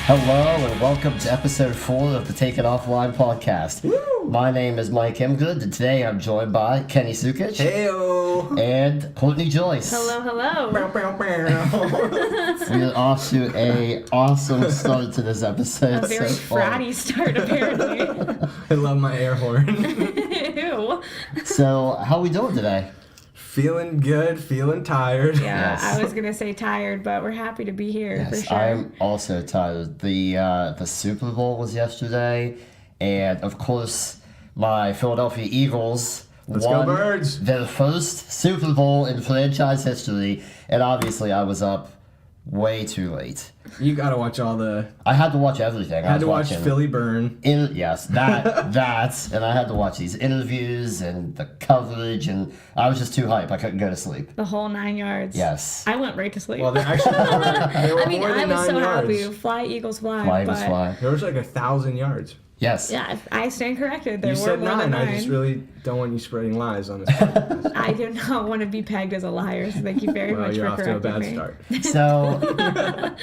Hello and welcome to episode 4 of the Take It Offline podcast. Woo! My name is Mike Hemgood, and today I'm joined by Kenny Sukic. Heyo! And Courtney Joyce. Hello, hello. We're off to a awesome start to this episode. A very so far. fratty start, apparently. I love my air horn. Ew. So, how we doing today? Feeling good, feeling tired. Yeah, Yes. I was going to say tired, but we're happy to be here, for Yes, sure. I'm also tired. The Super Bowl was yesterday, and of course, my Philadelphia Eagles Let's won go Birds! their first Super Bowl in franchise history, and obviously I was up way too late. You gotta watch all the... I had to watch everything. I had was to watch watching Philly burn. Yes, that, and I had to watch these interviews and the coverage, and I was just too hype. I couldn't go to sleep. The whole 9 yards. Yes. I went right to sleep. Well, they actually they were I mean, more I than was 9 so yards. happy. Fly, Eagles, fly. Fly but was fly. There was like 1,000 yards. Yes. Yeah, I stand corrected. There You were said more 9. than I just 9. really don't want you spreading lies on this podcast. I do not want to be pegged as a liar, so thank you very Well, much you're for off to a correcting bad me. start.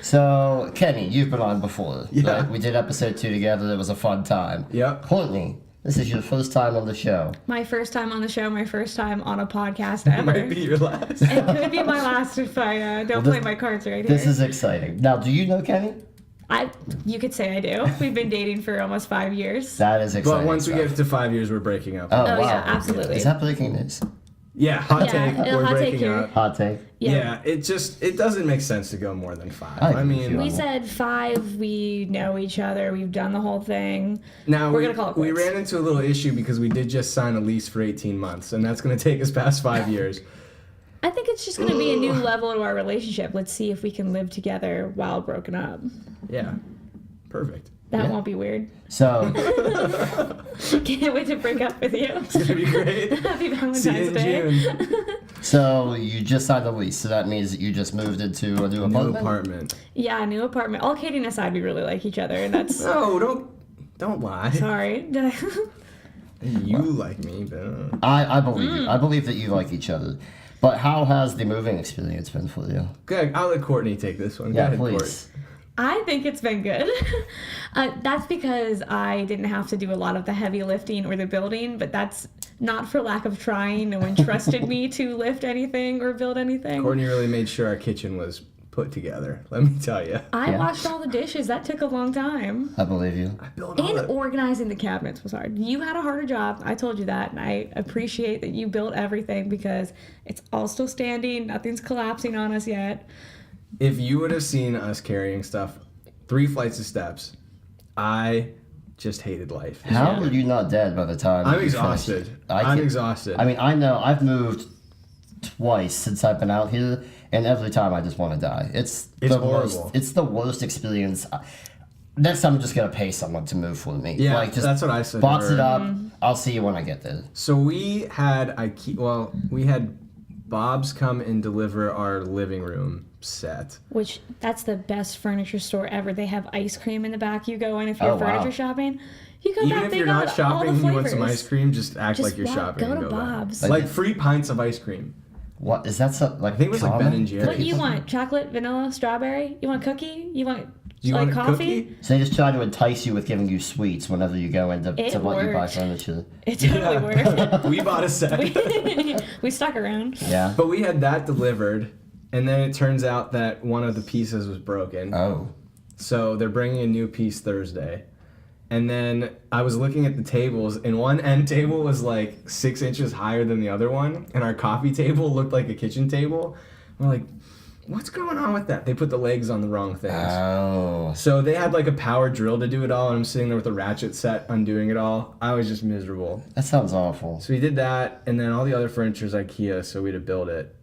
So Kenny, you've been on before. Yeah. Right? We did episode 2 together. It was a fun time. Yep. Courtney, this is your first time on the show. My first time on the show, my first time on a podcast It ever. might be your last. It could be my last if I don't Well, play my cards right This here. is exciting. Now, do you know Kenny? You could say I do. We've been dating for almost 5 years. That is exciting. But once we stuff. get to 5 years, we're breaking up. Oh, Oh, wow. yeah, absolutely. Is that breaking news? Yeah, hot Yeah, take. a We're hot take breaking here. up. Hot take. Yeah, it doesn't make sense to go more than 5. I I agree with mean, you. We said 5, we know each other, we've done the whole thing. now We're we, gonna call it we quits. ran into a little issue because we did just sign a lease for 18 months, and that's going to take us past 5 years. I think it's just going to be a new level to our relationship. Let's see if we can live together while broken up. Yeah, perfect. That Yeah. won't be weird. So, Can't wait to break up with you. It's going to be great. Happy Valentine's See you in Day. June. so you just signed a lease, so that means that you just moved into a new New apartment? apartment. Yeah, new apartment. All kidding aside, we really like each other, and that's... No, don't lie. Sorry. You like me, but I believe you. I believe that you like each other. But how has the moving experience been for you? good. I'll let Courtney take this one. Go Yeah, ahead, please. I think it's been good. That's because I didn't have to do a lot of the heavy lifting or the building, but that's not for lack of trying. No one trusted me to lift anything or build anything. Courtney really made sure our kitchen was put together. Let me tell you. I Yeah. washed all the dishes. That took a long time. I believe you. I built all And that. organizing the cabinets was hard. You had a harder job. I told you that. And I appreciate that you built everything because it's all still standing. Nothing's collapsing on us yet. If you would have seen us carrying stuff 3 flights of steps, I just hated life. How Yeah. were you not dead by the time I'm you exhausted. finished? I'm exhausted. I mean, I know I've moved twice since I've been out here, and every time I just want to die. It's the worst. horrible. It's the worst experience. Next time I'm just gonna pay someone to move for me. Yeah, like, just that's what I said to box her. it up. I'll see you when I get there. So we had we had Bob's come and deliver our living room set. Which, that's the best furniture store ever. They have ice cream in the back. You go in if you're Oh, wow. furniture shopping. You go Even back, if they you're got not shopping all and the you want some flavors. ice cream, just act Just like you're walk- shopping. go and to back. Bob's. Like free pints of ice cream. What is that? Like I think it was like common? Ben and Jerry's. What you want? Chocolate, vanilla, strawberry? You want cookie? You want Do you like want a coffee? cookie? So they just try to entice you with giving you sweets whenever you go into It to let you buy worked. furniture. It totally worked. We bought a set. We stuck around. Yeah. But we had that delivered, and then it turns out that one of the pieces was broken. Oh. So they're bringing a new piece Thursday. And then I was looking at the tables, and one end table was like 6 inches higher than the other one, and our coffee table looked like a kitchen table. We're like, what's going on with that? They put the legs on the wrong things. Oh. So they had like a power drill to do it all, and I'm sitting there with a ratchet set undoing it all. I was just miserable. That sounds awful. So we did that, and then all the other furniture is IKEA, so we had to build it,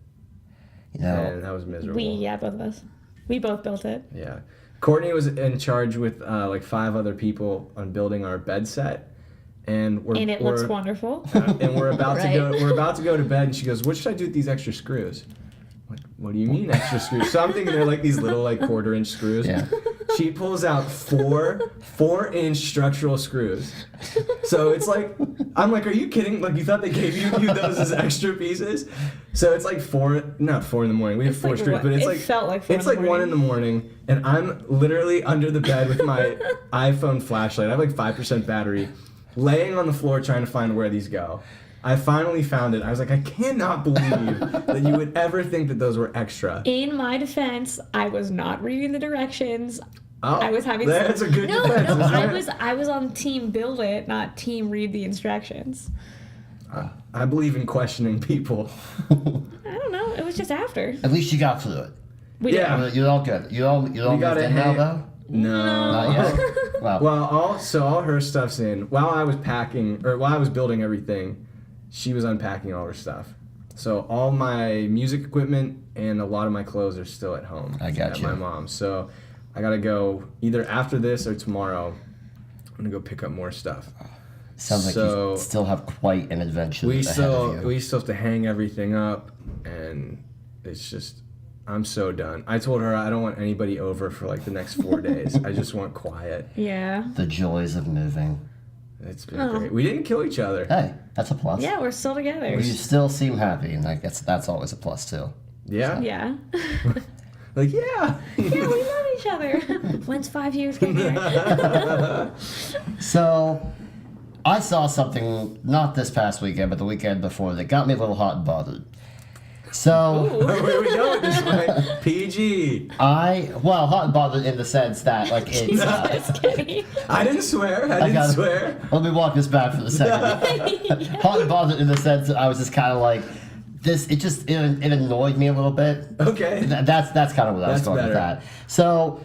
You know. and that was miserable. Both of us. We both built it. Yeah. Courtney was in charge with like 5 other people on building our bed set, and And it looks wonderful. and we're about Right. to go. We're about to go to bed, and she goes, "What should I do with these extra screws?" Like, what do you mean extra screws? So I'm thinking they're like these little like 1/4-inch screws. Yeah. She pulls out 4 4-inch structural screws. So it's like I'm like, are you kidding? Like, you thought they gave you those as extra pieces? So it's like not 4 in the morning. We have It's 4 like strings, what- but it's it like felt like 4 it's in the like 1 in the morning, and I'm literally under the bed with my iPhone flashlight. I have like 5% battery, laying on the floor trying to find where these go. I finally found it. I was like, I cannot believe that you would ever think that those were extra. In my defense, I was not reading the directions. Oh, I was having that's a good no, defense. no. isn't it? I was on team build it, not team read the instructions. I believe in questioning people. I don't know. It was just after. At least you got through it. We Yeah. You're all good. You all moved got it, in now, hey. though? No. Not yet? Wow. Well, all her stuff's in. While I was building everything, she was unpacking all her stuff. So all my music equipment and a lot of my clothes are still at home. I got at you. my mom's. So I gotta go either after this or tomorrow. I'm gonna go pick up more stuff. Sounds like so- you still have quite an adventure We ahead of still you. we still have to hang everything up, and it's just I'm so done. I told her I don't want anybody over for like the next 4 days. I just want quiet. Yeah. The joys of moving. It's been Oh. great. We didn't kill each other. Hey, that's a plus. Yeah, we're still together. You still seem happy, and I guess that's always a plus, too. Yeah. Yeah. Like yeah. Yeah, we love each other. When's 5 years get married? So, I saw something, not this past weekend, but the weekend before, that got me a little hot and bothered. So, Where we go with this one? PG. hot and bothered in the sense that, like, it's, Just kidding. I didn't swear. I didn't gotta- swear. let me walk this back for a second. Hot and bothered in the sense that I was just kind of like, it annoyed me a little bit. Okay. That's kind of what I was That's going with better. that. So,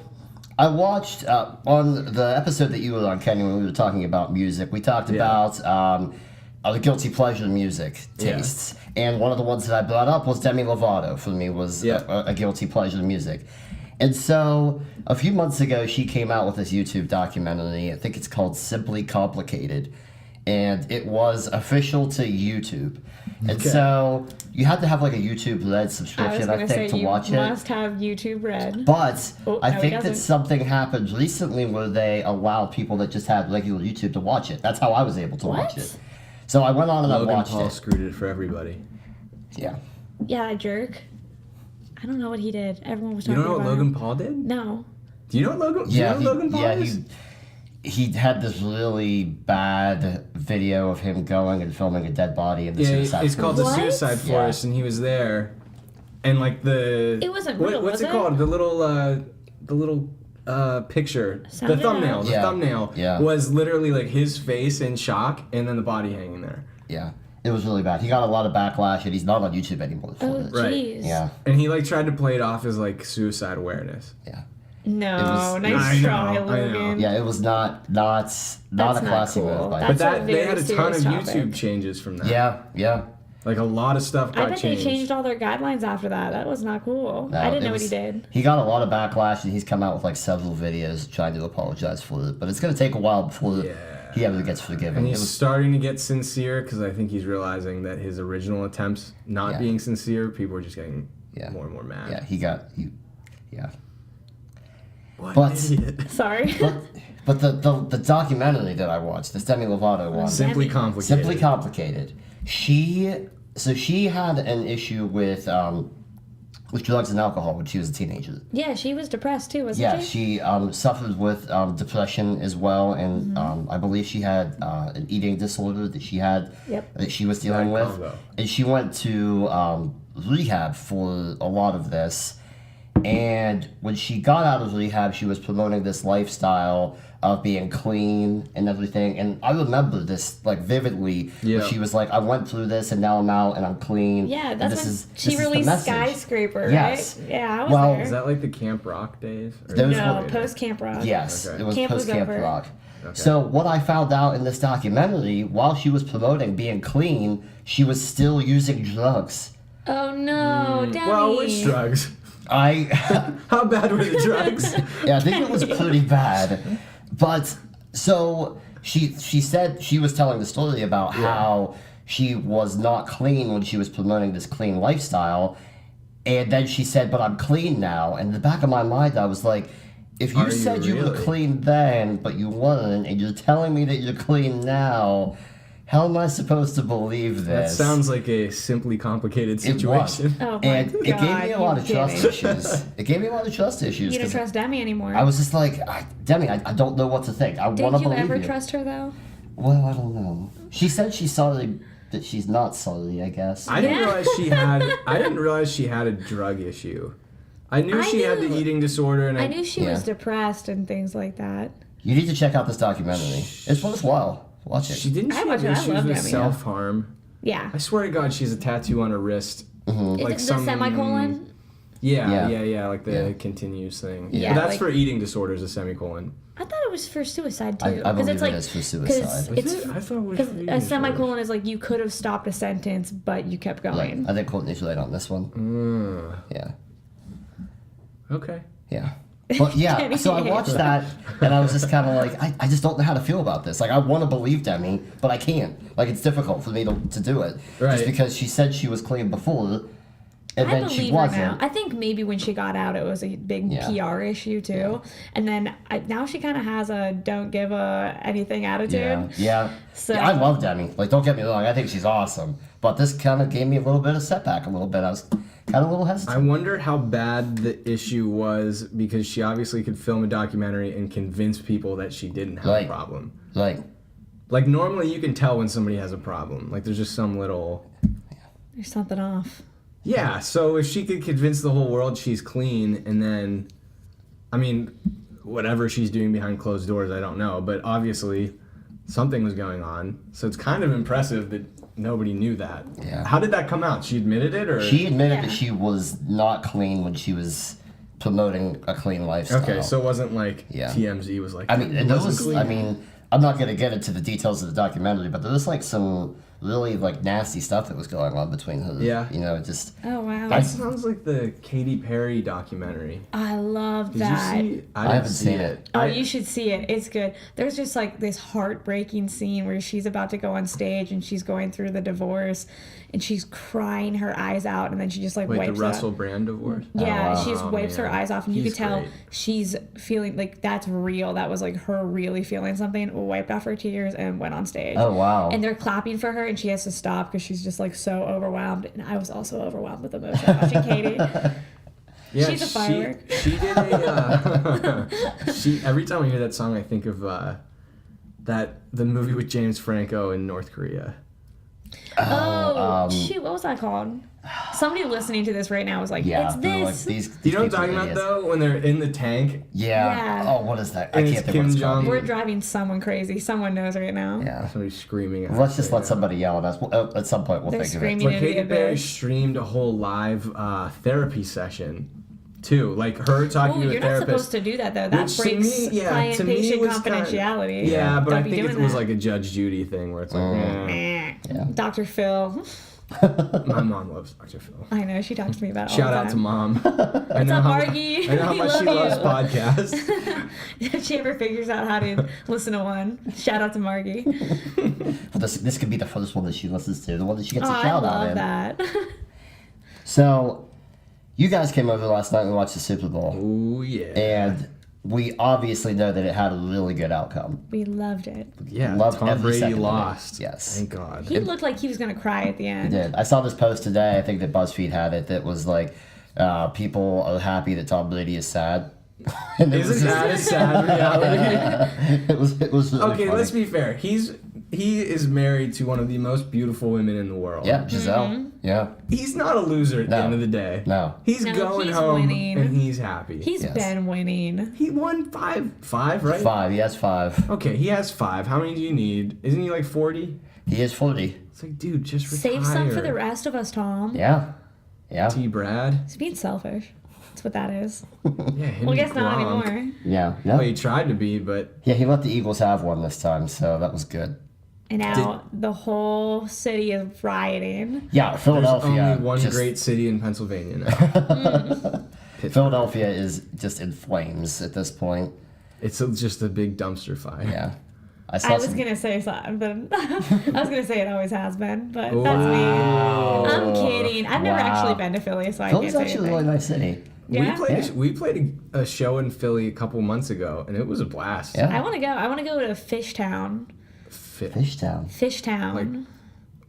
I watched on the episode that you were on, Kenny, when we were talking about music. We talked about the guilty pleasure music tastes, and one of the ones that I brought up was Demi Lovato. For me, was a guilty pleasure music. And so, a few months ago, she came out with this YouTube documentary. I think it's called Simply Complicated, and it was official to YouTube. And so, you had to have like a YouTube Red I was subscription, gonna I say think, to you watch it. must have YouTube Red. But Oh, I no, he think that doesn't. something happened recently where they allowed people that just had regular YouTube to watch it. That's how I was able to watch What? it. So I went on and I Logan watched Paul it. screwed it for everybody. Yeah. Yeah, that jerk. I don't know what he did. Everyone was You talking don't know what about Logan him. Paul did? No. Do you know what Logan? Yeah, do you know what Logan Paul is? he had this really bad video of him going and filming a dead body in the Yeah, suicide it's called the What? Suicide Yeah. Forest, and he was there, and like the It wasn't what- real, what's was it it? called? The little picture, Sound the it thumbnail. out. The Yeah. thumbnail Yeah. was literally like his face in shock, and then the body hanging there. Yeah. It was really bad. He got a lot of backlash and he's not on YouTube anymore for Oh, it. Right. jeez. Yeah. And he like tried to play it off as like suicide awareness. Yeah. No, It was- nice I know, try, I know. Logan. Yeah, it was not a That's classy not move cool. by That's But him. a that they very had a ton of serious YouTube topic. changes from that. Yeah. Like a lot of stuff I got bet changed. they changed all their guidelines after that. That was not cool. No, I didn't it know was- what he did. He got a lot of backlash, and he's come out with like several videos trying to apologize for it. But it's going to take a while before he ever gets forgiven. And It he's was, starting to get sincere because I think he's realizing that his original attempts not Yeah. being sincere, people are just getting Yeah. more and more mad. yeah. What But- an idiot. Sorry. But the documentary that I watched, this Demi Lovato one, Simply Demi. complicated. Simply Complicated. She had an issue with drugs and alcohol when she was a teenager. Yeah, she was depressed too, wasn't Yeah, she? she suffered with depression as well, and I believe she had an eating disorder that she had Yep. that she was dealing with, combo. and she went to rehab for a lot of this. And when she got out of rehab, she was promoting this lifestyle of being clean and everything. And I remember this like vividly. Yeah. Where she was like, "I went through this, and now I'm out and I'm clean." Yeah, and that's this when is, she this is the released message." Skyscraper, Yes. right? Yeah, I was Well, there. Is that like the Camp Rock days? Or Those no, were- post Camp Rock. Yes, Okay. it was Camp was post Camp over. Rock. So what I found out in this documentary, while she was promoting being clean, she was still using drugs. Oh no, Demi. Well, which drugs? I How bad were the drugs? yeah, I think it was pretty bad. But so she said she was telling the story about how she was not clean when she was promoting this clean lifestyle, and then she said, "But I'm clean now." And in the back of my mind, I was like, if you Are you said you were really? clean then, but you weren't, and you're telling me that you're clean now, how am I supposed to believe That this? sounds like a simply complicated It was. situation. Oh my And God, it gave me a lot of you trust kidding. issues. It gave me a lot of trust issues. You don't 'cause trust Demi anymore. I was just like, Demi, I don't know what to think. I want Did to you believe ever you. trust her though? Well, I don't know. She said she's sorry that she's not sorry, I guess. I didn't Yeah. realize she had. I didn't realize she had a drug issue. I knew I she had the knew- eating disorder, and I knew she was Yeah. depressed and things like that. You need to check out this documentary. It's worthwhile. Watch it. she didn't. I She watch have it. I issues love with Demi. self harm. Yeah. I swear to God, she has a tattoo on her wrist. Is Like it the some semicolon? Yeah, like the Yeah. continues thing. Yeah, But that's like- for eating disorders, a semicolon. I thought it was for suicide I too. 'Cause believe it's like, it is for 'cause suicide. It's Is it? I thought it was because for eating a disorders. semicolon is like you could have stopped a sentence, but you kept Right. going. I think Courtney's right on this one. Yeah. Okay. Yeah. But yeah, so I watched that and I was just kind of like, I just don't know how to feel about this. Like, I want to believe Demi, but I can't. Like, it's difficult for me to do it. Right. Just because she said she was clean before, and I then she believe her wasn't. now. I think maybe when she got out, it was a big Yeah. PR issue too, and then now she kind of has a don't give a anything attitude. Yeah. So- Yeah, I love Demi. Like, don't get me wrong, I think she's awesome. But this kind of gave me a little bit of setback, a little bit. I was kind of a little I hesitant. wonder how bad the issue was because she obviously could film a documentary and convince people that she didn't have Right. a problem. Like, Normally you can tell when somebody has a problem. Like there's just some little. There's something off. Yeah, so if she could convince the whole world she's clean and then, I mean, whatever she's doing behind closed doors, I don't know. But obviously something was going on. So it's kind of impressive that nobody knew that. Yeah. How did that come out? She admitted it or? she admitted Yeah. that she was not clean when she was promoting a clean lifestyle. Okay, so it wasn't like Yeah. TMZ was like, I mean, "It and there wasn't was, clean." I mean, I'm not going to get into the details of the documentary, but there was like some really like nasty stuff that was going on between her. Yeah. You know, just. Oh wow. That sounds like the Katy Perry documentary. I love Did that. you see? I didn't haven't seen it. Oh, you should see it. It's good. There's just like this heartbreaking scene where she's about to go on stage and she's going through the divorce and she's crying her eyes out and then she just like Wait, the wipes Russell up. Brand divorce? Yeah, wow. she just wipes her man. eyes off and you He's could tell great. she's feeling like that's real. That was like her really feeling something. Wiped off her tears and went on stage. Oh, wow. And they're clapping for her and she has to stop because she's just like so overwhelmed. And I was also overwhelmed with emotion watching Katie. Yeah, She's a firework. She did a. She every time I hear that song, I think of the movie with James Franco in North Korea. Oh, shoot, what was that called? Somebody listening to this right now was like, Yeah. it's they're this. Like, these You know what I'm people talking are about idiots. though? When they're in the tank. Yeah. Yeah. Oh, what is that? I And can't it's think what it's Kim called. Jong- We're driving someone crazy. Someone knows right now. Yeah. Somebody screaming. At Let's us just right let now. somebody yell at us. At some point, we'll They're think screaming. of it. But Katy Idiot Perry bitch. streamed a whole live therapy session, too. Like her talking Oh, to a you're not therapist. supposed to do that though. That Which to breaks me- yeah, client to me patient was kinda- confidentiality. Yeah, but Don't I be think it doing was that. like a Judge Judy thing where it's like, Eh. Dr. Phil. my mom loves Dr. Phil. I know she talks to me about it all Shout the out time. to mom. I know up, how, Margie? I know how We much she love loves you. podcasts. If she ever figures out how to listen to one, shout out to Margie. Well, this could be the first one that she listens to, the one that she gets Oh, a I shout out love in. that. So, you guys came over last night and watched the Super Bowl, Oh yeah. and we obviously know that it had a really good outcome. We loved it. Yeah, Loved Tom every Brady second of it. lost. Yes. Thank God. He looked like he was gonna cry at the end. Did I saw this post today? I think that BuzzFeed had it. That was like, people are happy that Tom Brady is sad. And it was Isn't that a sad reality? it was really Okay, funny. let's be fair. He is married to one of the most beautiful women in the world. Yeah, Giselle. Yeah. He's not a loser at the No. end of the day. No. He's No, going he's home winning. and he's happy. He's Yes. been winning. He won five, right? 5. He has 5. Okay, he has 5. How many do you need? Isn't he like 40? He is 40. It's like, dude, just retire. Save some for the rest of us, Tom. Yeah. Yeah. T. Brad. He's being selfish. That's what that is. Yeah, him Well, I and guess not Gronk. anymore. Yeah. Well, Yeah. he tried to be, but Yeah. He let the Eagles have one this time, so that was good. And now the whole city is rioting. Yeah. there's Philadelphia. only one just- great city in Pennsylvania now. Philadelphia is just in flames at this point. It's just a big dumpster fire. Yeah. I saw was some- gonna say something, but I was gonna say it always has been, but Wow. that's me. I'm kidding. I've never Wow. actually been to Philly, so I Philly's can't say actually a anything. really nice city. Yeah? We played a show in Philly a couple months ago, and it was a blast. Yeah. I want to go. I want to go to Fishtown. Fishtown. Fishtown. Like,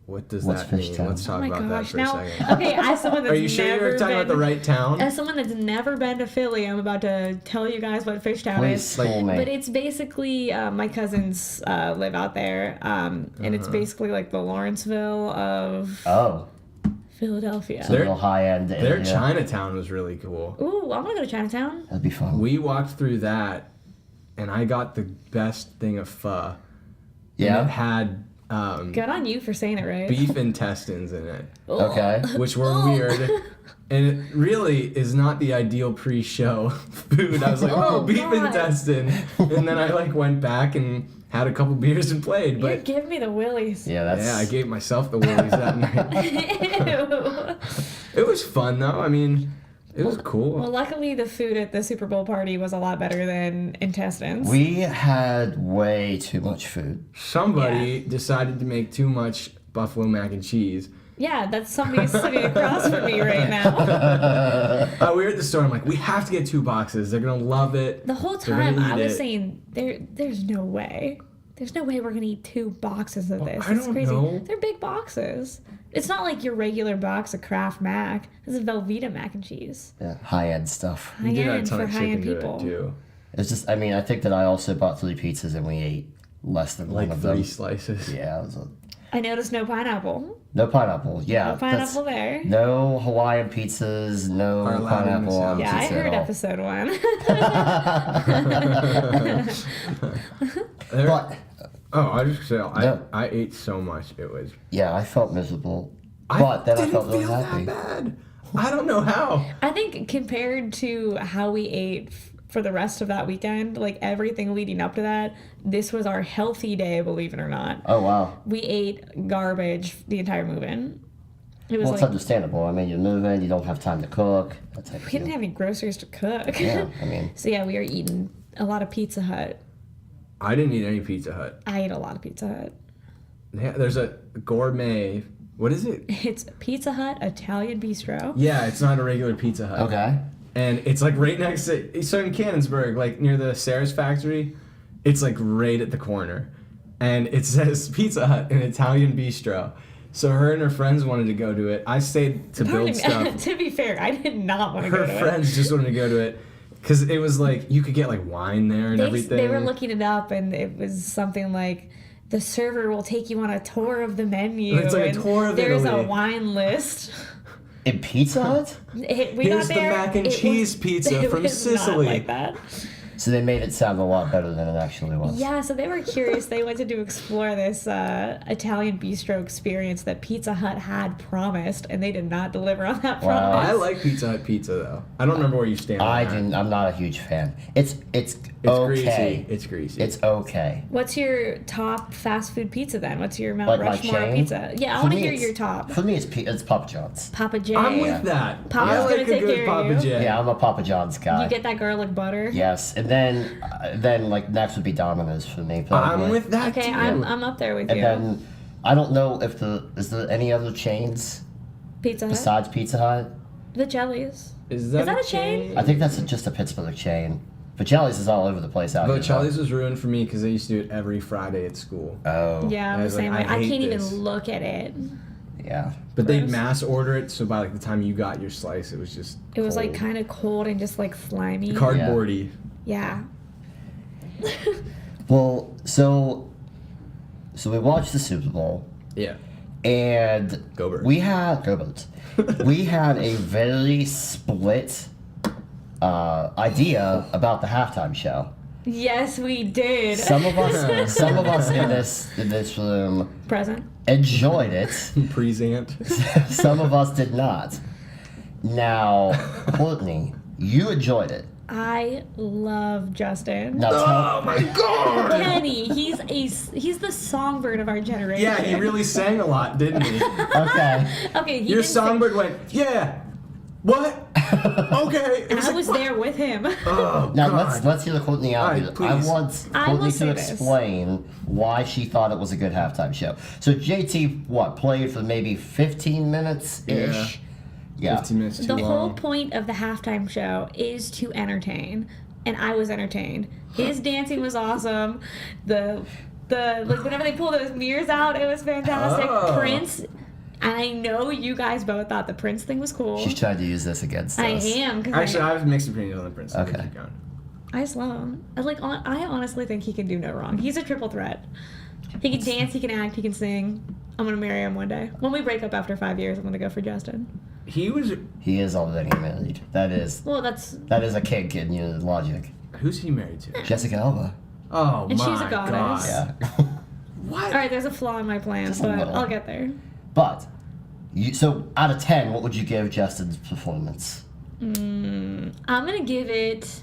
what does What's that mean? Fishtown? Let's talk Oh my about gosh! that for Now, a second. okay, as someone that's Are you sure never you're talking been, about the right town? as someone that's never been to Philly, I'm about to tell you guys what Fishtown Please is. school me. But it's basically my cousins live out there, and it's basically like the Lawrenceville of Oh, Philadelphia. so a little high-end Their area. Chinatown was really cool. Ooh, I want to go to Chinatown. That'd be fun. We walked through that, and I got the best thing of pho. Yeah? And it had Good on you for saying it right. beef intestines in it, Okay. which were weird. And it really is not the ideal pre-show food. I was like, oh, beef God. intestine. And then I like went back and had a couple beers and played. You're But giving me the willies. Yeah, that's... yeah, I gave myself the willies that night. Ew. It was fun though. I mean, it was cool. Well, luckily the food at the Super Bowl party was a lot better than intestines. We had way too much food. Somebody decided to make too much buffalo mac and cheese. Yeah, that's somebody sitting across from me right now. We were at the store. I'm like, we have to get 2 boxes. They're gonna love it. The whole They're gonna time I eat was it. saying there's no way. There's no way we're gonna eat 2 boxes of this. I It's don't crazy. know. They're big boxes. It's not like your regular box of Kraft Mac. This is Velveeta mac and cheese. Yeah, high-end stuff. We did add a High-end ton for of high-end chicken to people. it too. It's just, I mean, I think that I also bought 3 pizzas and we ate less than Like one of 3 them. slices. Yeah, it was I noticed no pineapple. no pineapple. Yeah, No that's- pineapple there. No Hawaiian pizzas, no Are allowed in pineapple the on South. Yeah, I pizza heard at all. episode 1. But Oh, I just say No. I ate so much. It was. yeah, I felt miserable. But then I didn't felt really feel happy. that bad. I don't know how. I think compared to how we ate for the rest of that weekend, like everything leading up to that, this was our healthy day, believe it or not. Oh wow. We ate garbage the entire move-in. It was Well, it's like understandable. I mean, you're moving, you don't have time to cook. That type we of didn't deal. have any groceries to cook. Yeah, I mean, So yeah, we were eating a lot of Pizza Hut. I didn't eat any Pizza Hut. I ate a lot of Pizza Hut. There's a gourmet. What is it? It's Pizza Hut Italian Bistro. Yeah, it's not a regular Pizza Hut. okay. And it's like right next to. So in Cannonsburg, like near the Sarah's factory, it's like right at the corner, and it says Pizza Hut, an Italian bistro. So her and her friends wanted to go to it. I stayed to Pardon build me. stuff. To be fair, I did not want to go Her to it. friends just wanted to go to it because it was like you could get like wine there and everything. They were looking it up, and it was something like the server will take you on a tour of the menu. It's like a and tour of there's Italy. a wine list. In Pizza Hut? We Here's got the there, mac and it cheese was- pizza it from was Sicily. Not like that. So they made it sound a lot better than it actually was. Yeah, so they were curious. They wanted to explore this Italian bistro experience that Pizza Hut had promised, and they did not deliver on that Wow. I promise. like Pizza Hut pizza though. I don't remember where you stand. on I that. didn't. I'm not a huge fan. It's It's okay. greasy. It's greasy. It's okay. What's your top fast food pizza then? What's your Mount Like my Rushmore chain? pizza? Yeah, I For want to me, hear it's- your top. For me, it's Papa John's. Papa J. I'm Yeah. with that. Papa's I gonna like a take good care of Papa you. J. Yeah, I'm a Papa John's guy. You get that garlic butter. Yes, and then like next would be Domino's for me. Probably. I'm with that Okay, too. I'm up there with And you. then I don't know if is there any other chains Pizza Hut. besides Pizza Hut. The Jellies. Is that a chain? I think that's just a Pittsburgh chain. But Jellies is all over the place out But here. Charlie's was ruined for me because they used to do it every Friday at school. Oh. Yeah, I'm I the was like, same way. I I hate can't this. even look at it. Yeah. But they'd Gross. mass order it, so by like the time you got your slice, it was just It was like cold. kind of cold and just like slimy. cardboardy. Yeah. Well, so we watched the Super Bowl, Yeah. and Go Birds. we had we had a very split idea about the halftime show. Yes, we did. Some of us in this room Present. enjoyed it. Present. Some of us did not. Now, Courtney, you enjoyed it. I love Justin. Now Oh my god! Kenny, he's the songbird of our generation. Yeah, he really sang a lot, didn't he? okay. Okay, he Your didn't sing- songbird went, yeah. What? Okay. It I like, was what? there with him. Oh, Now God. let's hear the Courtney out. All right, I please. want I Courtney will to say this. explain why she thought it was a good halftime show. So JT, played for maybe 15 minutes ish. Yeah. 15 minutes too The whole long. point of the halftime show is to entertain, and I was entertained. His dancing was awesome. The whenever they pull those mirrors out, it was fantastic. Oh. Prince, and I know you guys both thought the Prince thing was cool. She's trying to use this against I us. am. Actually, I have mixed opinions on the Prince. Okay. Keep going. I just love him. I honestly think he can do no wrong. He's a triple threat. He can dance, he can act, he can sing. I'm gonna marry him one day. When we break up after 5 years, I'm gonna go for Justin. He is already married. That is a kink in your logic. Who's he married to? Jessica Alba. Oh And my she's a goddess. God. Yeah. What? All right, there's a flaw in my plans, Just a but little. I'll get there. But, so out of 10, what would you give Justin's performance? I'm gonna give it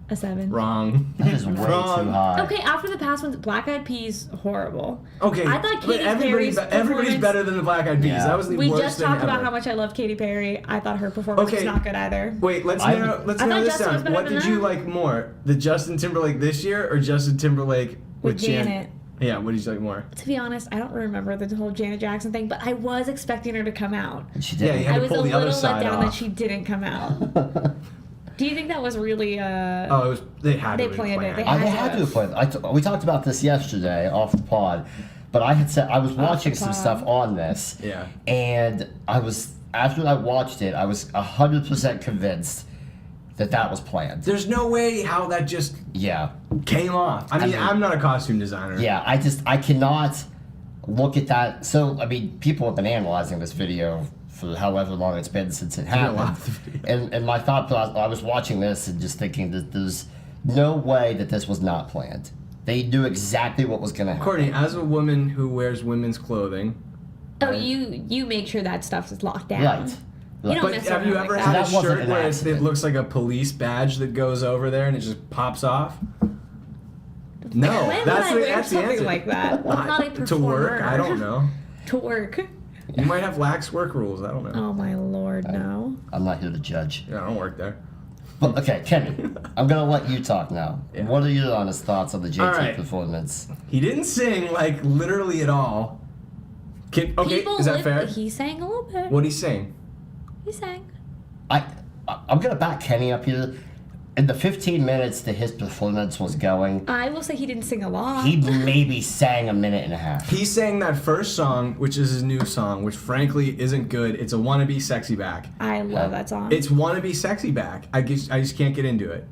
a 7. Wrong. That is way Wrong. too high. Okay, after the past ones, Black Eyed Peas, horrible. Okay, I thought but Katy everybody's Perry's everybody's performance- better than the Black Eyed Peas. Yeah. That was the We worst just thing talked about ever. how much I love Katy Perry. I thought her performance was Okay. not good either. Wait, let's I narrow thought this Justin was down. better What than did you that. like more, the Justin Timberlake this year or Justin Timberlake With Janet. Yeah, what did you like more? To be honest, I don't remember the whole Janet Jackson thing, but I was expecting her to come out. And she Yeah, did. you had I to was pull a the other little let side down that off. she didn't come out. Do you think that was really Oh, it was. They had They to planned it. They They had had to to have played. We talked about this yesterday off the pod, but I had said I was watching some pod. stuff on this, Yeah. and after I watched it, I was 100% convinced that was planned. There's no way how that just Yeah, came off. I mean, I'm not a costume designer. yeah. I cannot look at that. So I mean, people have been analyzing this video for however long it's been since it I happened, love the video. and my thought process, I was watching this and just thinking that there's no way that this was not planned. They knew exactly what was going to happen. Courtney, as a woman who wears women's clothing, Oh, you make sure that stuff is locked down. Right. You don't but mess have around you like ever that. had a That wasn't shirt an where it accident. looks like a police badge that goes over there and it just pops off? No, When that's would I the, wear that's the something answer. like that? I'm not a performer. To work? I don't know. To work? You might have lax work rules. I don't know. Oh my lord, no. I'm not here to judge. Yeah, I don't work there. But okay, Kenny, I'm gonna let you talk now. Yeah. What are your honest thoughts on the JT All right. performance? He didn't sing like literally at all. Okay, People is that live- fair? He sang a little bit. What'd he sing? He sang. I'm gonna back Kenny up here. In the 15 minutes that his performance was going, I will say he didn't sing a lot. he maybe sang a minute and a half. He sang that first song, which is his new song, which frankly isn't good. It's a wannabe sexy back. I love that song. It's wannabe sexy back. I just can't get into it.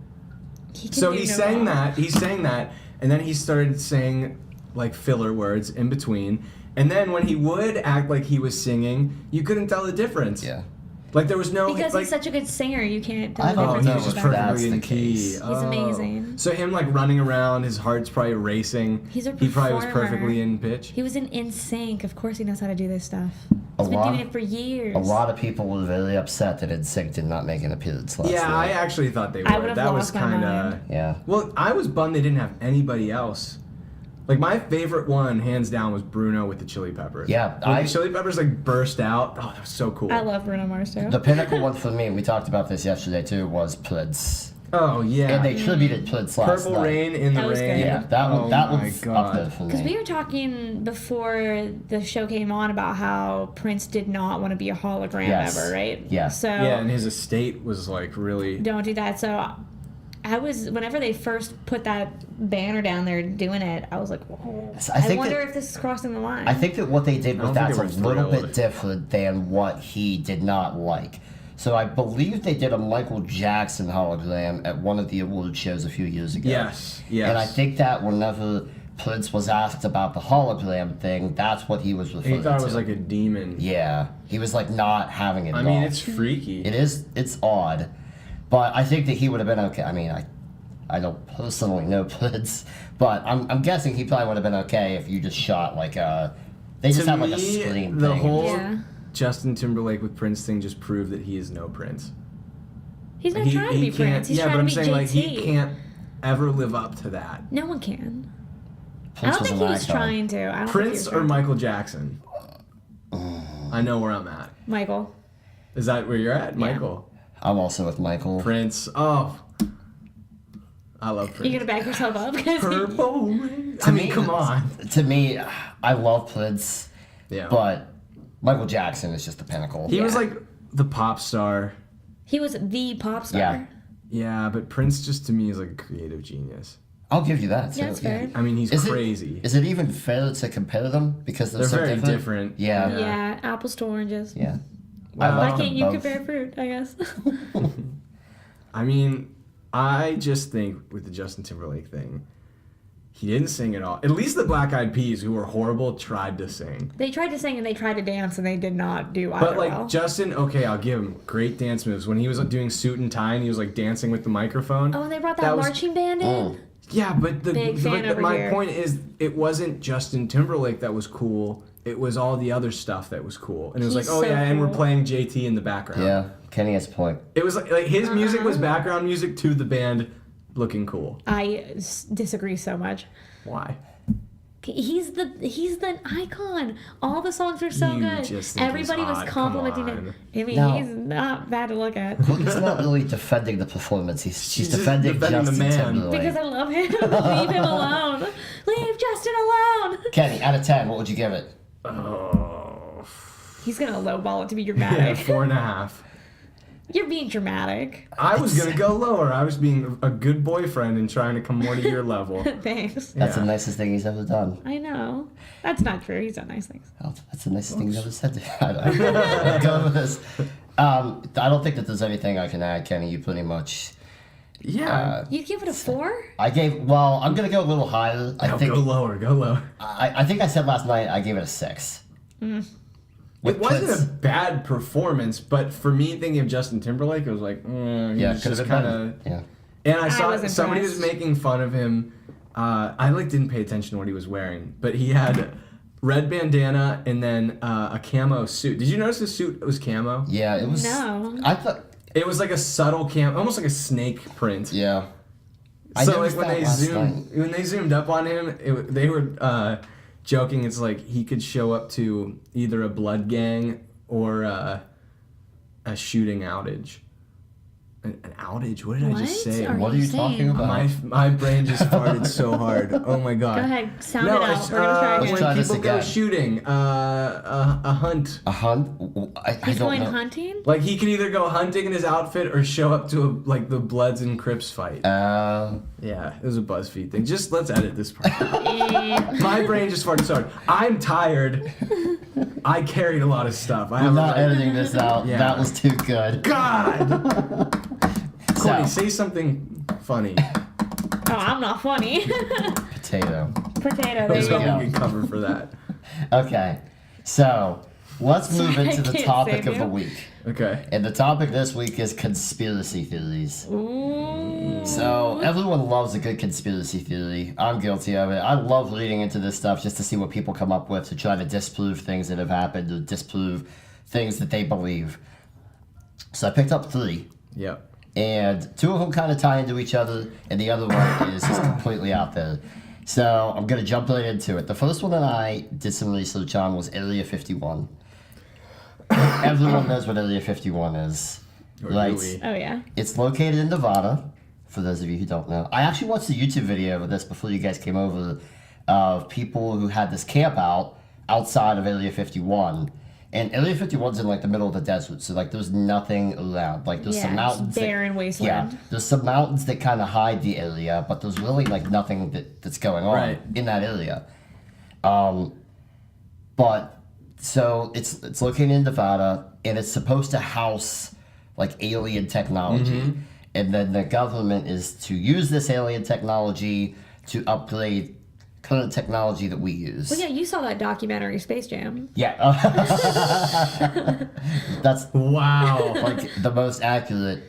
He can So do he no sang wrong. that. He sang that, and then he started saying like filler words in between. And then when he would act like he was singing, you couldn't tell the difference. Yeah. Like there was no Because like, he's such a good singer, you can't I tell don't the Oh, know he difference was if between that's perfectly the in key. case. He's Oh. amazing. So him like running around, his heart's probably racing. He's a He probably was performer. perfectly in pitch. He was in sync. Of course he knows how to do this stuff. A He's been lot- doing it for years. A lot of people were really upset that NSYNC did not make an appearance last Yeah, I night. actually thought they I would. would've That was lost my kind of. mind. Yeah. Well, I was bummed they didn't have anybody else. Like my favorite one, hands down, was Bruno with the Chili Peppers. Yeah, when the Chili Peppers like burst out. Oh, that was so cool. I love Bruno Mars too. The pinnacle one for me, and we talked about this yesterday too, was Prince. Oh yeah. And they tributed Prince last Purple night. Rain in the That was rain. good. Yeah, that Oh one that my was God. up there for Because we me. were talking before the show came on about how Prince did not want to be a hologram Yes. ever, right? Yeah. So Yeah, and his estate was like really. don't do that. So whenever they first put that banner down there doing it, I was like, whoa. I think wonder that- if this is crossing the line. I think that what they did I with don't think that's they a were little thrilled. bit different than what he did not like. So I believe they did a Michael Jackson hologram at one of the award shows a few years ago. Yes. Yes. And I think that whenever Prince was asked about the hologram thing, that's what he was referring he thought to. it was like a demon. Yeah, he was like not having it I at mean, all. it's freaky. It is. It's odd, but I think that he would have been okay. I mean, I don't personally know Prince, but I'm guessing he probably would have been okay if you just shot like a. They just To have like a me, screen the thing. whole Yeah. Justin Timberlake with Prince thing just proved that he is no Prince. He's not He- trying to he be Prince. He's yeah, trying but I'm to be saying JT. like he can't ever live up to that. No one can. I Prince don't think an he was icon. trying to. I don't think he Prince was or trying. Michael Jackson? I know where I'm at. Michael. Is that where you're at, Michael? I'm also with Michael. Prince. Oh, I love Prince. You're gonna back yourself up because Purple rain. To I mean, me- come on. To me, I love Prince, Yeah. but Michael Jackson is just the pinnacle. He was Yeah. like the pop star. he was the pop star. Yeah. Yeah, but Prince just to me is like a creative genius. I'll give you that. Yeah, that's fair. I mean, he's Is crazy. Is it even fair to compare them because they're so very different? different. Yeah. Yeah, apples to oranges. Yeah. Wow. I Why like can't them you both. compare fruit, I guess? I mean, I just think with the Justin Timberlake thing, he didn't sing at all. At least the Black Eyed Peas, who were horrible, tried to sing. They tried to sing and they tried to dance and they did not do either But like well. Justin, okay, I'll give him great dance moves. When he was doing Suit and Tie and he was like dancing with the microphone. Oh, and they brought that, that was- marching band in? Yeah, but Big fan over my here. point is, it wasn't Justin Timberlake that was cool. It was all the other stuff that was cool, and it was He's like, oh so yeah, and we're cool. playing JT in the background. Yeah. Kenny has a point. It was like his music was background music to the band, looking cool. I disagree so much. Why? He's the icon. All the songs are so You good. just think Everybody he's was hot. complimenting Come him. on. I mean, No. he's not bad to look at. Courtney's not really defending the performance. She's just defending defending the Justin man. Timberlake. Because I love him. Leave him alone. Leave Justin alone. Kenny, out of 10, what would you give it? Oh, He's gonna lowball it to be yeah, dramatic. 4.5. You're being dramatic. I was gonna go lower. I was being a good boyfriend and trying to come more to your level. Thanks. That's Yeah. the nicest thing he's ever done. I know. That's not true. He's done nice things. Oh, that's the nicest thing he's ever said to me. I'm going with this. I don't think that there's anything I can add, Kenny. You pretty much. Yeah. You'd give it a 4? I'm going to go a little higher. I No, think go lower. Go lower. I think I said last night I gave it a 6. With It wasn't Prince. a bad performance, but for me, thinking of Justin Timberlake, it was like, he Yeah, was could have just been kind better. of. Yeah. And I saw was somebody was impressed. making fun of him. I didn't pay attention to what he was wearing, but he had red bandana and then a camo suit. Did you notice his suit was camo? Yeah, it was. No. I thought. It was like a subtle camo, almost like a snake print. Yeah. I So like noticed when that they last zoomed up on him, they were joking. It's like he could show up to either a blood gang or a shooting outage. An outage? What did I just say? What are you talking about? My brain just farted so hard. Oh my god. Go ahead. Sound No, it out. it's, We're gonna try let's again. try when this people go again. shooting, a hunt. A hunt? I He's don't going know. hunting? Like he can either go hunting in his outfit or show up to like the Bloods and Crips fight. Uh, Yeah, it was a BuzzFeed thing. Just let's edit this part. Eh. My brain just farted so hard. I'm tired. I carried a lot of stuff. I I'm have not a, editing this out. Yeah. That was too good. God. Courtney, So, say something funny. Oh, I'm not funny. potato. Potato. There There's you go. go. something we can cover for that. Okay. So, let's move Sorry, into I the can't topic save of the you. week. Okay. And the topic this week is conspiracy theories. Ooh. So, everyone loves a good conspiracy theory. I'm guilty of it. I love reading into this stuff just to see what people come up with to try to disprove things that have happened or disprove things that they believe. So, I picked up 3. Yep. And 2 of them kind of tie into each other, and the other one is just completely out there. So I'm going to jump right into it. The first one that I did some research on was Area 51. Everyone knows what Area 51 is, Or right? do we? Oh, yeah. It's located in Nevada, for those of you who don't know. I actually watched a YouTube video of this before you guys came over, of people who had this camp out outside of Area 51. And Area 51's in like the middle of the desert, so like there's nothing around. Like there's some Yeah, mountains. it's barren wasteland. Yeah, there's some mountains that kind of hide the area, but there's really like nothing that's going on Right. in that area. But so it's located in Nevada, and it's supposed to house like alien technology, and then the government is to use this alien technology to upgrade current technology that we use. Well, yeah, you saw that documentary, Space Jam. Yeah, that's Wow. like the most accurate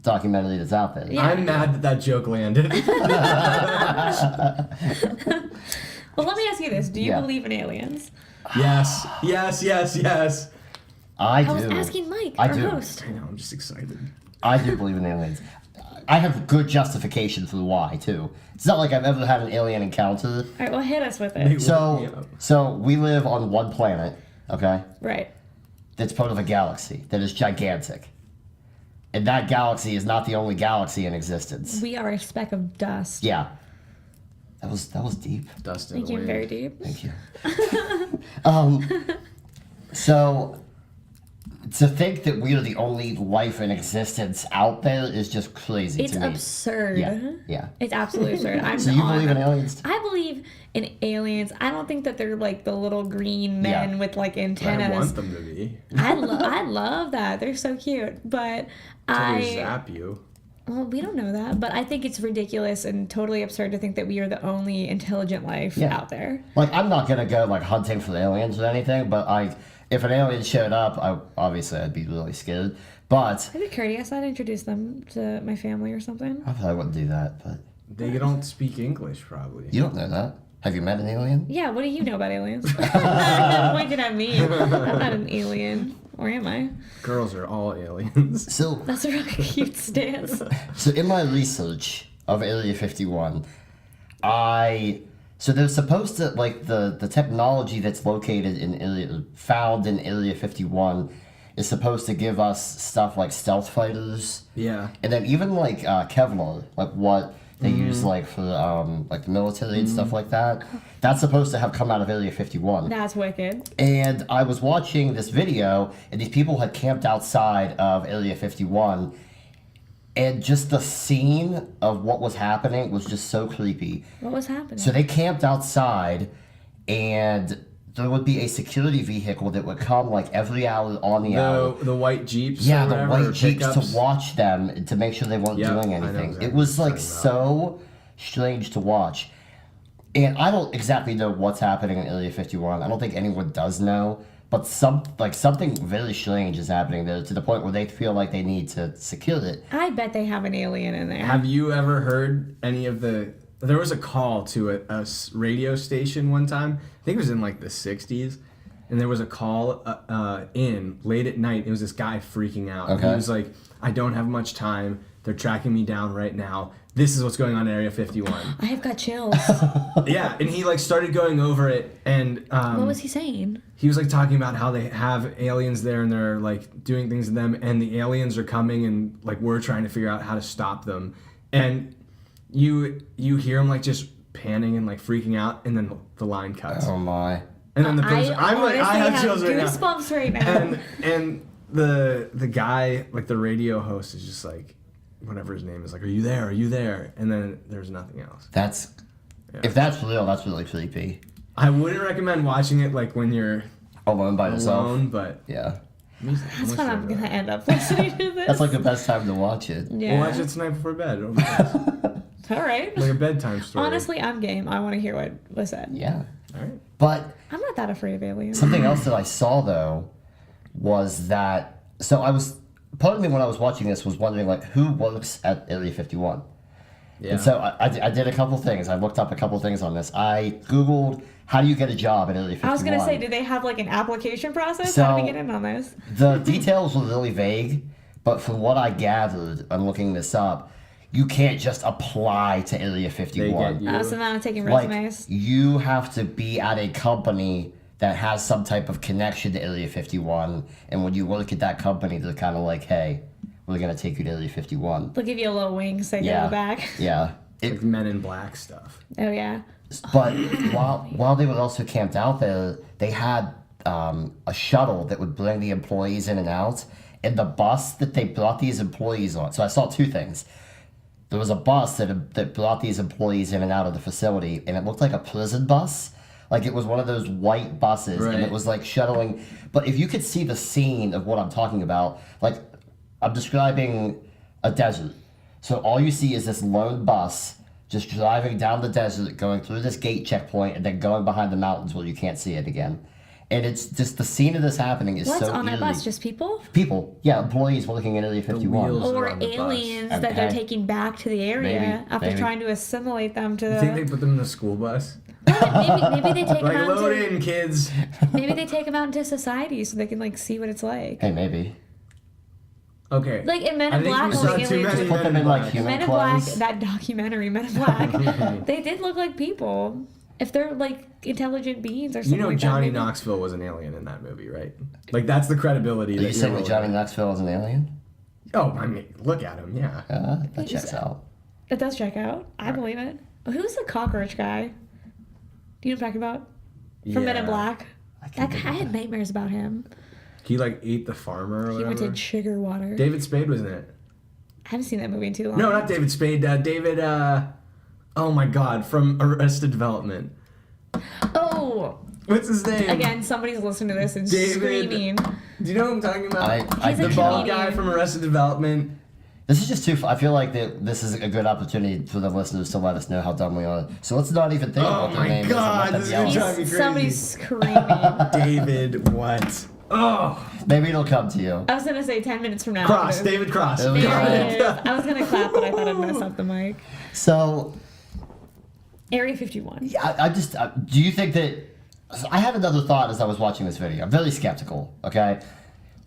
documentary that's out there. Yeah. I'm mad that that joke landed. Well, let me ask you this. Do you Yeah. believe in aliens? Yes. Yes, yes, yes. I I was do. asking Mike, I our do. host. I know, I'm just excited. I do believe in aliens. I have good justification for why too. It's not like I've ever had an alien encounter. All right, well, hit us with They it. woke me So, up. so we live on one planet, okay? Right. That's part of a galaxy that is gigantic, and that galaxy is not the only galaxy in existence. We are a speck of dust. Yeah, that was deep. Dust in Thank the you, wind. very deep. Thank you. So to think that we are the only life in existence out there is just crazy It's to me. absurd. Yeah. It's absolutely absurd. So you believe in aliens? I believe in aliens. I don't think that they're like the little green men with like antennas. I want them to be. I love that. They're so cute. But They zap you. Well, we don't know that, but I think it's ridiculous and totally absurd to think that we are the only intelligent life out there. Like, I'm not gonna go like hunting for aliens or anything, but if an alien showed up, I'd be really scared. But I'd be curious. I'd introduce them to my family or something. I probably wouldn't do that. But They don't speak English, probably. you don't know that. Have you met an alien? Yeah, what do you know about aliens? Pointed at me. I'm not an alien. Or am I? Girls are all aliens. So That's a really cute stance. So in my research of Area 51, so they're supposed to, like, the technology that's found in Area 51 is supposed to give us stuff like stealth fighters. Yeah. And then even like Kevlar, like what they use like for like the military and stuff like that. That's supposed to have come out of Area 51. That's wicked. And I was watching this video, and these people had camped outside of Area 51, and just the scene of what was happening was just so creepy. What was happening? So they camped outside, and there would be a security vehicle that would come like every hour on the hour. The white Jeeps. Yeah, or the whatever, white or Jeeps pickups. to watch them to make sure they weren't Yep, doing I know anything. exactly It was what like you're so strange to watch. And I don't exactly know what's happening in Area 51. I don't think anyone does know. But something very strange is happening there to the point where they feel like they need to secure it. I bet they have an alien in there. Have you ever heard any of the... There was a call to a radio station one time. I think it was in like the 60s. And there was a call in late at night. It was this guy freaking out. Okay. He was like, I don't have much time. They're tracking me down right now. This is what's going on in Area 51. I have got chills. Yeah, and he like started going over it, and What was he saying? he was like talking about how they have aliens there and they're like doing things to them, and the aliens are coming, and like we're trying to figure out how to stop them. And you hear him like just panning and like freaking out, and then the line cuts. Oh my. And then the person, I'm like, I have chills right now. goosebumps right now. And the guy, like the radio host, is just like, whatever his name is, like, are you there? Are you there? And then there's nothing else. If that's real, that's really creepy. I wouldn't recommend watching it like when you're Alone by yourself. alone, but Yeah. That's what I'm gonna end up listening to this. That's like the best time to watch it. Yeah. We'll watch it tonight before bed. It'll be nice. All right. Like a bedtime story. Honestly, I'm game. I want to hear what was said. Yeah. All right. But I'm not that afraid of aliens. something else that I saw though was that part of me when I was watching this was wondering like who works at Area 51. Yeah. And so I did a couple things. I looked up a couple things on this. I Googled how do you get a job at Area 51. I was gonna say, do they have like an application process? So- How do we get in on this? The details were really vague, but from what I gathered, I'm looking this up, you can't just apply to Area 51. They get you. So now I'm taking Like, resumes. you have to be at a company that has some type of connection to Area 51, and when you work at that company, they're kind of like, hey, we're going to take you to Area 51. They'll give you a little wing, so Yeah. go back. Yeah. Like Men in Black stuff. Oh yeah. But while they were also camped out there, they had a shuttle that would bring the employees in and out, and the bus that they brought these employees on. So I saw two things. There was a bus that brought these employees in and out of the facility, and it looked like a prison bus. Like it was one of those white buses, and Right. it was like shuttling. But if you could see the scene of what I'm talking about, like I'm describing a desert. So all you see is this lone bus just driving down the desert, going through this gate checkpoint, and then going behind the mountains where you can't see it again. And it's just the scene of this happening is What's so on that eerie. bus? Just people? People, yeah, employees working in Area 51. wheels. Or on the bus. aliens that Okay. they're taking back to the area Maybe, after maybe. trying to assimilate them to You think they the. put them in the school bus? Maybe they take them Like, out load into, in, kids. maybe they take them out into society so they can like see what it's like. Hey, maybe. Okay. Like in Men I in think Black, we when saw the too aliens many Put them in like Black. human Men in Black, clothes. that documentary, Men in Black, they did look like people. If they're like intelligent beings or You something know like Johnny that. maybe. Knoxville was an alien in that movie, right? Like that's the credibility Are that you saying that rolling Johnny with. Knoxville is an alien? Oh, I mean, look at him, yeah. That checks out. It does check out. I believe it. Who's the cockroach guy? Do you know what I'm talking about? From Men in Yeah. Black. I That can't guy, I think had of nightmares about him. He like ate the farmer or He whatever. went to Sugar Water. David Spade was in it. I haven't seen that movie in too long. No, not David Spade. David. Oh my God, from Arrested Development. Oh, What's his name? again, somebody's listening to this and David- screaming. Do you know what I'm talking about? I He's a The bald comedian. guy from Arrested Development. This is just too. I feel like this is a good opportunity for the listeners to let us know how dumb we are. So let's not even think Oh about their my names. God, And let this them is yell. gonna drive me crazy. Somebody's screaming. David what? Oh, Maybe Maybe it'll come to you. I was gonna say 10 minutes from now. Cross. but it- David Cross. There we There go. it is. I was gonna clap, but I thought I'd mess up the mic. So Area 51. I just do you think that? So I had another thought as I was watching this video. I'm very skeptical. Okay,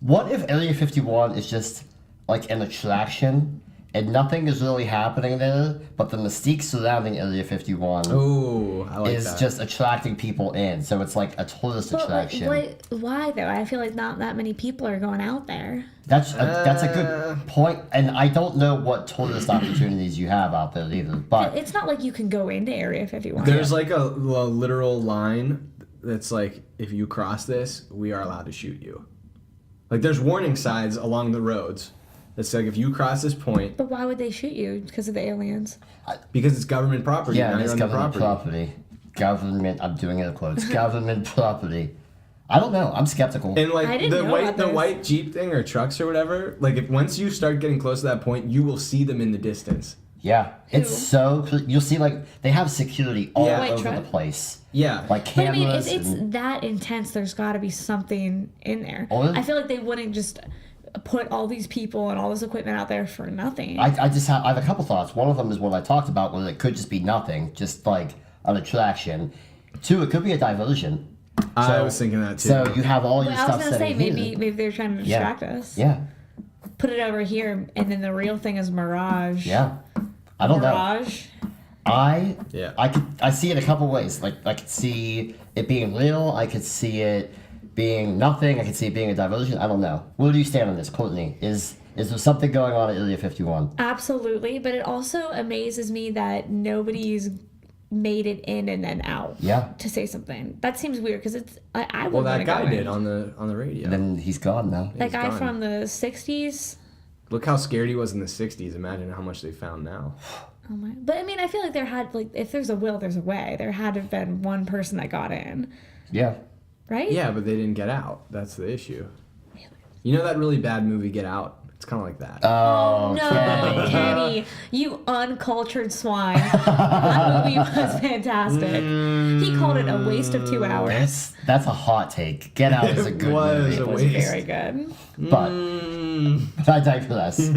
what if Area 51 is just like an attraction and nothing is really happening there, but the mystique surrounding Area 51 Oh, I like is that. just attracting people in. So it's like a tourist But attraction. why though? I feel like not that many people are going out there. That's a good point, and I don't know what tourist opportunities you have out there either. But It's not like you can go into Area 51. There's like a literal line that's like, if you cross this, we are allowed to shoot you. Like there's warning signs along the roads that's like, if you cross this point, But why would they shoot you? Because of the aliens. because it's government property. yeah, now it's you're on the government property. Government. I'm doing air quotes. Government property. I don't know. I'm skeptical. And I like didn't the know white about the this. white Jeep thing or trucks or whatever, like if once you start getting close to that point, you will see them in the distance. Yeah, it's Who? so. You'll see like they have security all Yeah. White over truck? the place. Yeah. Like But I mean, cameras. if it's and, that intense, there's got to be something in there. Oh, I feel like they wouldn't just put all these people and all this equipment out there for nothing. I have a couple thoughts. One of them is what I talked about, where it could just be nothing, just like an attraction. Two, it could be a diversion. I was thinking that too. So you have all your But I was stuff gonna say sitting here. maybe they're trying to Yeah. distract us. Yeah, Put it over here, and then the real thing is Mirage. yeah. I don't know. Mirage. Yeah. I see it a couple ways. Like I could see it being real. I could see it being nothing. I could see it being a diversion. I don't know. Where do you stand on this, Courtney? Is there something going on at Area 51? Absolutely, but it also amazes me that nobody's made it in and then out. Yeah. To say something that seems weird because it's I would well, wanna that guy go did in. on the radio. And then he's gone now. That He's guy gone. from the 60s. Look how scared he was in the 60s. Imagine how much they found now. Oh my! But I mean, I feel like there had like if there's a will, there's a way. There had to have been one person that got in, Yeah. right? Yeah, but they didn't get out. That's the issue. You know that really bad movie, Get Out? It's kind of like that. Oh, No, Kenny. Kenny, you uncultured swine. That movie was fantastic. He called it a waste of 2 hours. That's a hot take. Get Out is a It good was movie. It a was waste. very good. But I digress.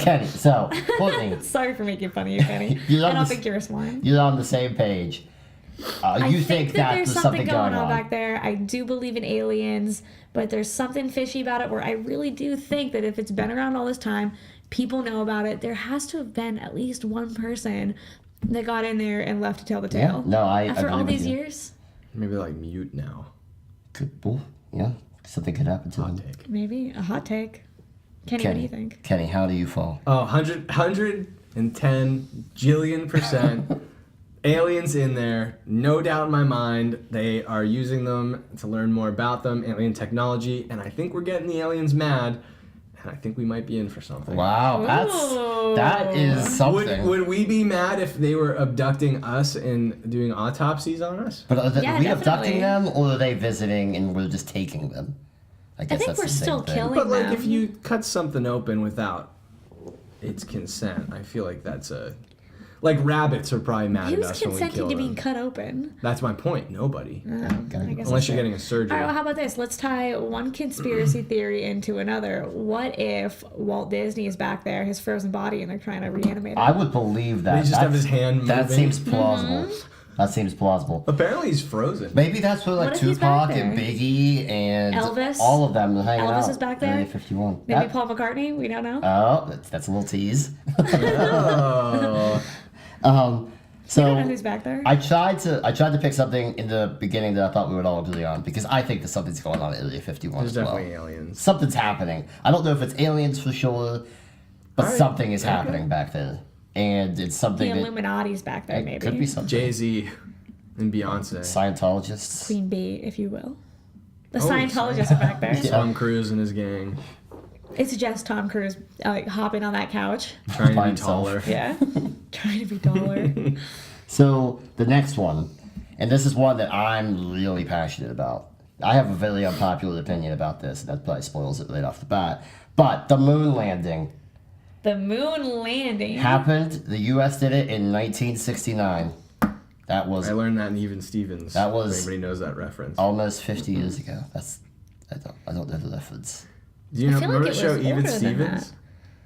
Kenny, so Courtney, Sorry for making fun of you, Kenny. You I love don't this- think you're a swine. you're on the same page. I You think that there's there's something going on back there. I do believe in aliens, but there's something fishy about it where I really do think that if it's been around all this time, people know about it. There has to have been at least one person that got in there and left to tell the Yeah. tale. No, I After all agree with these you. years, Maybe they're like mute now. Could, well, yeah, something could happen to Hot him. take. maybe a hot take. Kenny, what do you think? Kenny, how do you fall? Oh, 110 jillion %. Aliens in there, no doubt in my mind. They are using them to learn more about them, alien technology, and I think we're getting the aliens mad, and I think we might be in for something. Wow, that is something. Would we be mad if they were abducting us and doing autopsies on us? But are Yeah, we abducting definitely. them, or are they visiting and we're just taking them? I guess think that's we're the same still thing. killing- But like, them. if you cut something open without its consent, I feel like that's a like rabbits are probably mad at Who's us when we kill consenting to being them. cut open? That's my point. Nobody, I guess unless that's you're fair. getting a surgery. All right, well, how about this? Let's tie one conspiracy theory into another. What if Walt Disney is back there, his frozen body, and they're trying to reanimate him? I would believe that. They just have That's- his hand That moving. seems plausible. That seems plausible. Apparently, he's frozen. Maybe that's where like What if he's back Tupac and there? Biggie and Elvis? all of them are hanging out. Elvis is back there? Area 51. Maybe That- Paul McCartney? We don't know. Oh, that's a little tease. Oh. I don't know So who's back there. I tried to pick something in the beginning that I thought we would all agree on because I think that something's going on at Area 51 There's as well. definitely aliens. Something's happening. I don't know if it's aliens for sure, but All right. something is Okay. happening back there, and it's The something that Illuminati's back there, it maybe. could be something. Jay-Z and Beyonce. Scientologists. Queen Bee, if you will. The Scientologists are back there. Tom Cruise and his gang It's just Tom Cruise hopping on that couch. trying to By be himself. taller. Yeah. Trying to be taller. So the next one, and this is one that I'm really passionate about. I have a very unpopular opinion about this, and that probably spoils it right off the bat. But the moon landing The moon landing. happened. The U.S. did it in 1969. That was I learned that in Even Stevens. That was- if anybody knows that reference. almost 50 years ago. I don't know the reference. Do you know? I feel Remember like the it show was Even older than Stevens? that.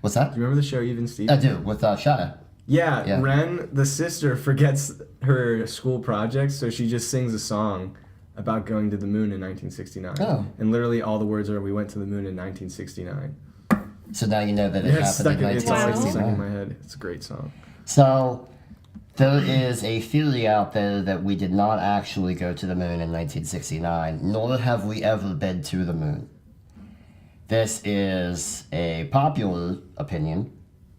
What's that? Do you remember the show Even I Stevens? do, with Shia. Yeah, Yeah. Ren, the sister, forgets her school project, so she just sings a song about going to the moon in 1969. Oh. And literally all the words are, "We went to the moon in 1969." So now you know that it Yeah, it's happened stuck in in, it's always stuck in 1969. my head. It's a great song. So there is a theory out there that we did not actually go to the moon in 1969, nor have we ever been to the moon. This is a popular opinion.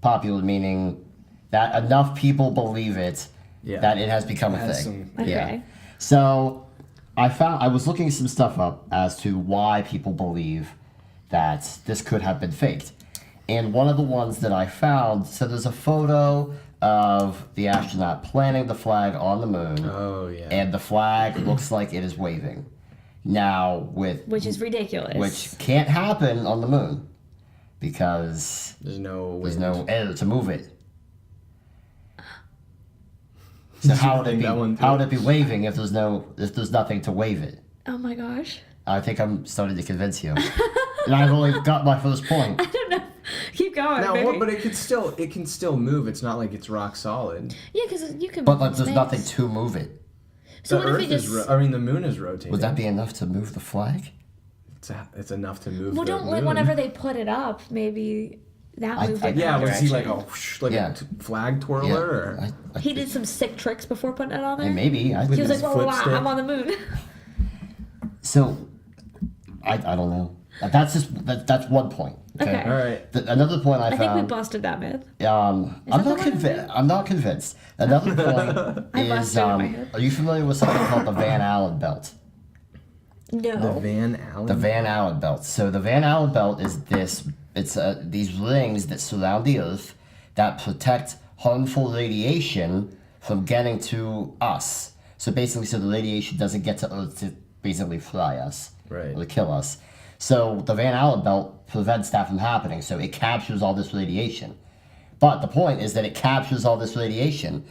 Popular meaning that enough people believe it Yeah. that it has become a Has thing. some- Okay. Yeah. So I was looking some stuff up as to why people believe that this could have been faked. And one of the ones that I found, so there's a photo of the astronaut planting the flag on the moon, Oh, yeah. and the flag looks like it is waving. Now, Which is ridiculous. which can't happen on the moon because There's no there's wind. no air to move it. So how would it Think be? that one How would through? it be waving if there's nothing to wave it? Oh my gosh. I think I'm starting to convince you, and I've only got my first point. I don't know. Keep going. Now, baby. what? But it can still move. It's not like it's rock solid. Yeah, because you can. But move like, in there's space. nothing to move it. So the what Earth if it just? is. I mean, the moon is rotating. Would that be enough to move the flag? It's enough to move. Well, the don't moon. like whenever they put it up, maybe that moved it. Yeah, that was he like direction. a whoosh, like Yeah. a flag twirler? Or? He did some sick tricks before putting it on there. Maybe. He was his like, "Oh, wow, footstick. I'm on the moon." So, I don't know. That's one point. Okay. All right. Another point I I think we found. busted that myth. I'm that not the one I convinced. I'm not convinced. Another point I is, busted it in my head. are you familiar with something called the Van Allen belt? The No. Van Allen. The Van Allen belt. So the Van Allen belt is this. It's these rings that surround the Earth that protect harmful radiation from getting to us. So basically, so the radiation doesn't get to Earth to basically fry us Right. or to kill us. So the Van Allen belt prevents that from happening. So it captures all this radiation. But the point is that it captures all this radiation.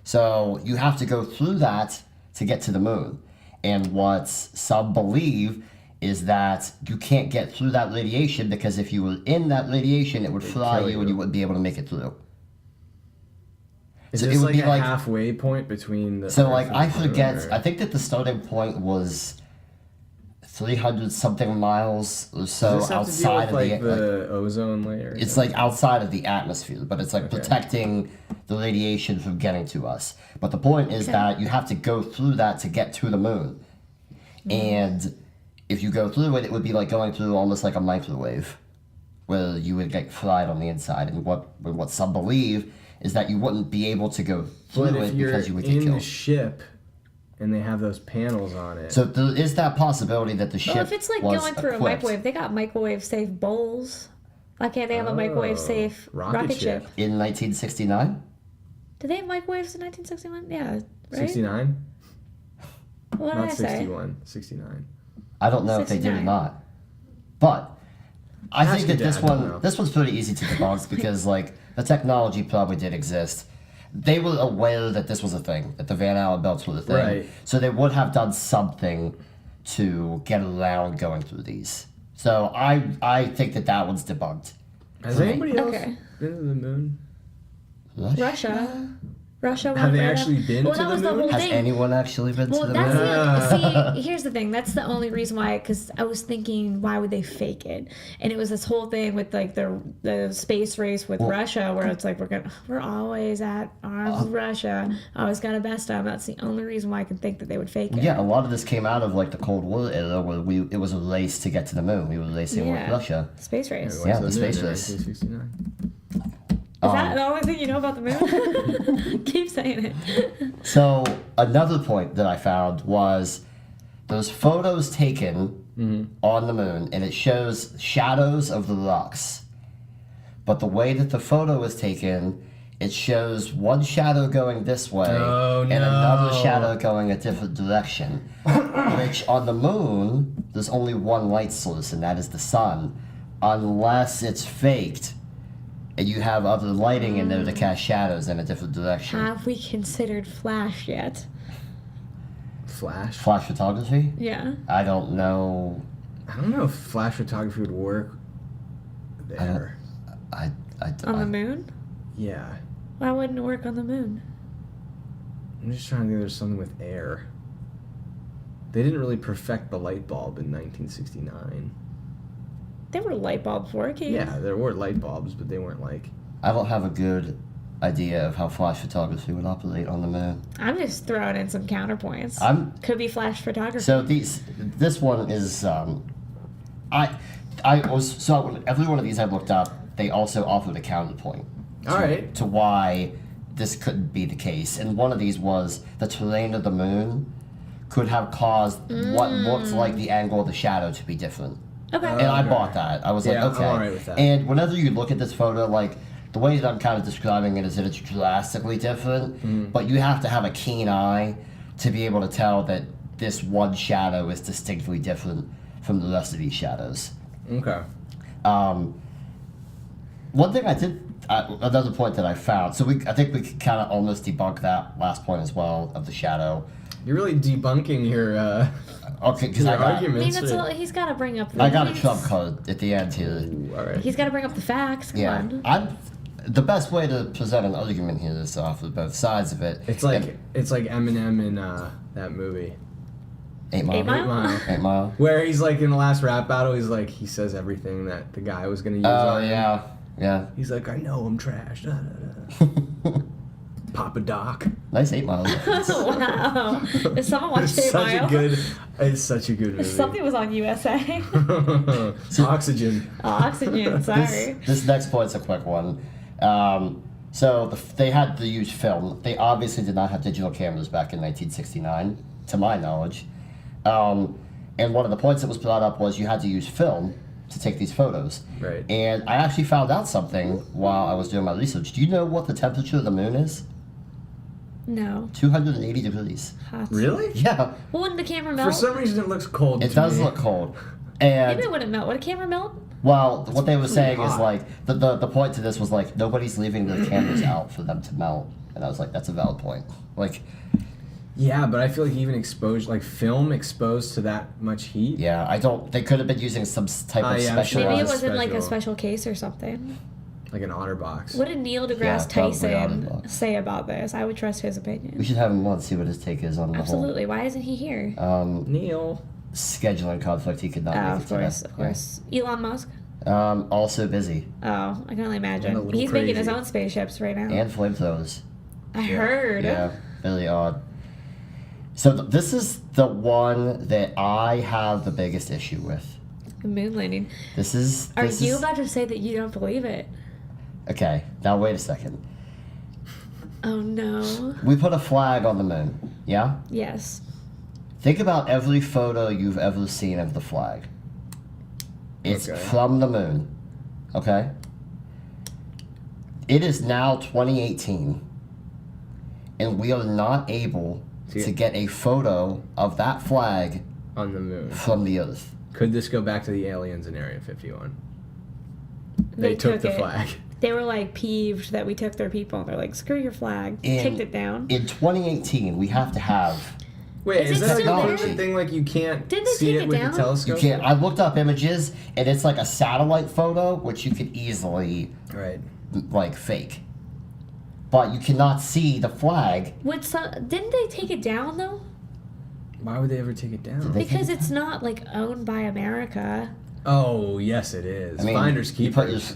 So you have to go through that to get to the moon. And what some believe is that you can't get through that radiation because if you were in that radiation, it would fry kill you and you. you wouldn't be able to make it through. Is So it this would like be a like- halfway point between the? So Earth like and I the moon, forget, or- I think that the starting point was 300 something miles or so Does this have to deal outside with, of like the ozone layer. it's like outside of the atmosphere, but it's like Okay. protecting the radiation from getting to us. But the point is Okay. that you have to go through that to get to the moon. And if you go through it, it would be like going through almost like a microwave, where you would get fried on the inside. And what some believe is that you wouldn't be able to go But through if it you're because you would get in the killed. ship, and they have those panels on it. So there is that possibility that the ship Well, if it's like was going through a equipped microwave, they got microwave safe bowls. Why can't they have a microwave safe rocket ship? in 1969. Did they have microwaves in 1961? Yeah, right. 69? What did Not I say? 61. 69. I don't know if they did or 69. not, but I Ask think that your this dad, I don't one know. this one's pretty easy to debunk because like the technology probably did exist. They were aware that this was a thing, that the Van Allen belts were a thing, Right. so they would have done something to get around going through these. So I think that one's debunked. Has For me. anybody else Okay. been to the moon? Russia. Russia. Have went they right actually up. been well, to that the was the moon? whole Has thing. anyone actually been Well, to the that's moon? the, see. Here's the thing. That's the only reason why. Because I was thinking, why would they fake it? And it was this whole thing with like the space race with Russia, where it's like we're always at arms with Russia. Always got to best them. That's the only reason why I can think that they would fake it. Yeah, a lot of this came out of like the Cold War era where it was a race to get to the moon. We were racing with Yeah. Russia. Space race. We went Yeah, to the moon space in race. 1969. Is that the only thing you know about the moon? Keep saying it. So another point that I found was those photos taken on the moon, and it shows shadows of the rocks. But the way that the photo was taken, it shows one shadow going this way and another shadow going a different direction. Which on the moon, there's only one light source, and that is the sun, unless it's faked and you have other lighting in there to cast shadows in a different direction. Have we considered flash yet? Flash? Flash photography? Yeah. I don't know. I don't know if flash photography would work there. On the moon? Yeah. Why wouldn't it work on the moon? I'm just trying to think there's something with air. They didn't really perfect the light bulb in 1969. There were light bulbs working. Yeah, there were light bulbs, but they weren't like... I don't have a good idea of how flash photography would operate on the moon. I'm just throwing in some counterpoints. Could be flash photography. So this one is every one of these I looked up. They also offered a counterpoint to why this couldn't be the case, and one of these was the terrain of the moon could have caused what looked like the angle of the shadow to be different. Okay. And I bought that. I was like, okay. I'm alright with that. And whenever you look at this photo, like, the way that I'm kind of describing it is that it's drastically different, but you have to have a keen eye to be able to tell that this one shadow is distinctly different from the rest of these shadows. Okay. One thing I did, another point that I found, so I think we could kind of almost debunk that last point as well of the shadow. You're really debunking your because your I got, arguments. He's got to bring up the I got a trump card at the end here. Ooh, all right. He's got to bring up the facts. Come on. The best way to present an argument here is to offer both sides of it. It's like Eminem in that movie. 8 Mile. 8 Mile? 8 Mile. Where he's like in the last rap battle, he's like he says everything that the guy was gonna use. Oh on him. yeah. He's like, I know I'm trash. Da, da, da. Papa Doc. Nice 8 Mile reference. Wow. If someone watched 8 Mile. It's such a good movie. Something was on USA. Oxygen. Oxygen, sorry. This next point's a quick one. They had to use film. They obviously did not have digital cameras back in 1969, to my knowledge. And one of the points that was brought up was you had to use film to take these photos. Right. And I actually found out something while I was doing my research. Do you know what the temperature of the moon is? No. 280 degrees. Hot. Really? Yeah. Well, wouldn't the camera melt? For some reason, it looks cold. It to does me. look cold. And Maybe it wouldn't melt. Would a camera melt? well, what they were saying is hot. like the point to this was like nobody's leaving their cameras out for them to melt, and I was like, that's a valid point. Like, Yeah, but I feel like even film exposed to that much heat. yeah, They could have been using some type of yeah, special. Maybe it was wasn't like a special. special case or something. Like an otter box. What did Neil deGrasse Yeah, probably Tyson Otter Box. say about this? I would trust his We opinion. should have him on, see what his take is on the Absolutely. Why isn't he here? whole Neil. scheduling conflict. He could not Oh, make of it today. course, of course. Elon Musk? Yeah. Also busy Oh, I can only And a imagine. little He's making his crazy. own spaceships right now. and flamethrowers. I heard. Yeah, really odd. So this is the one that I have the biggest issue with. The moon landing. This is. Are you about to say that you don't believe it? Okay, now wait a second. Oh no. We put a flag on the moon, yeah? Yes. Think about every photo you've ever seen of the flag. It's Okay. from the moon, okay? It is now 2018, and we are not able to get a photo of that flag On the moon. from the Earth. Could this go back to the aliens in Area 51? They took the it. flag. They were like peeved that we took their people. They're like, screw your flag. Kicked it down. In 2018, we have to have. Wait, Is is it that like still a there? permanent thing? Like you can't Did they see take it it with down? the You telescope? can't. I looked up images, and it's like a satellite photo, which you could easily Right. like fake. But you cannot see the flag. Didn't they take it down though? Why would they ever take it down? they- Because it's not like owned by America. Oh, yes, it is. I mean, Finders you put keepers.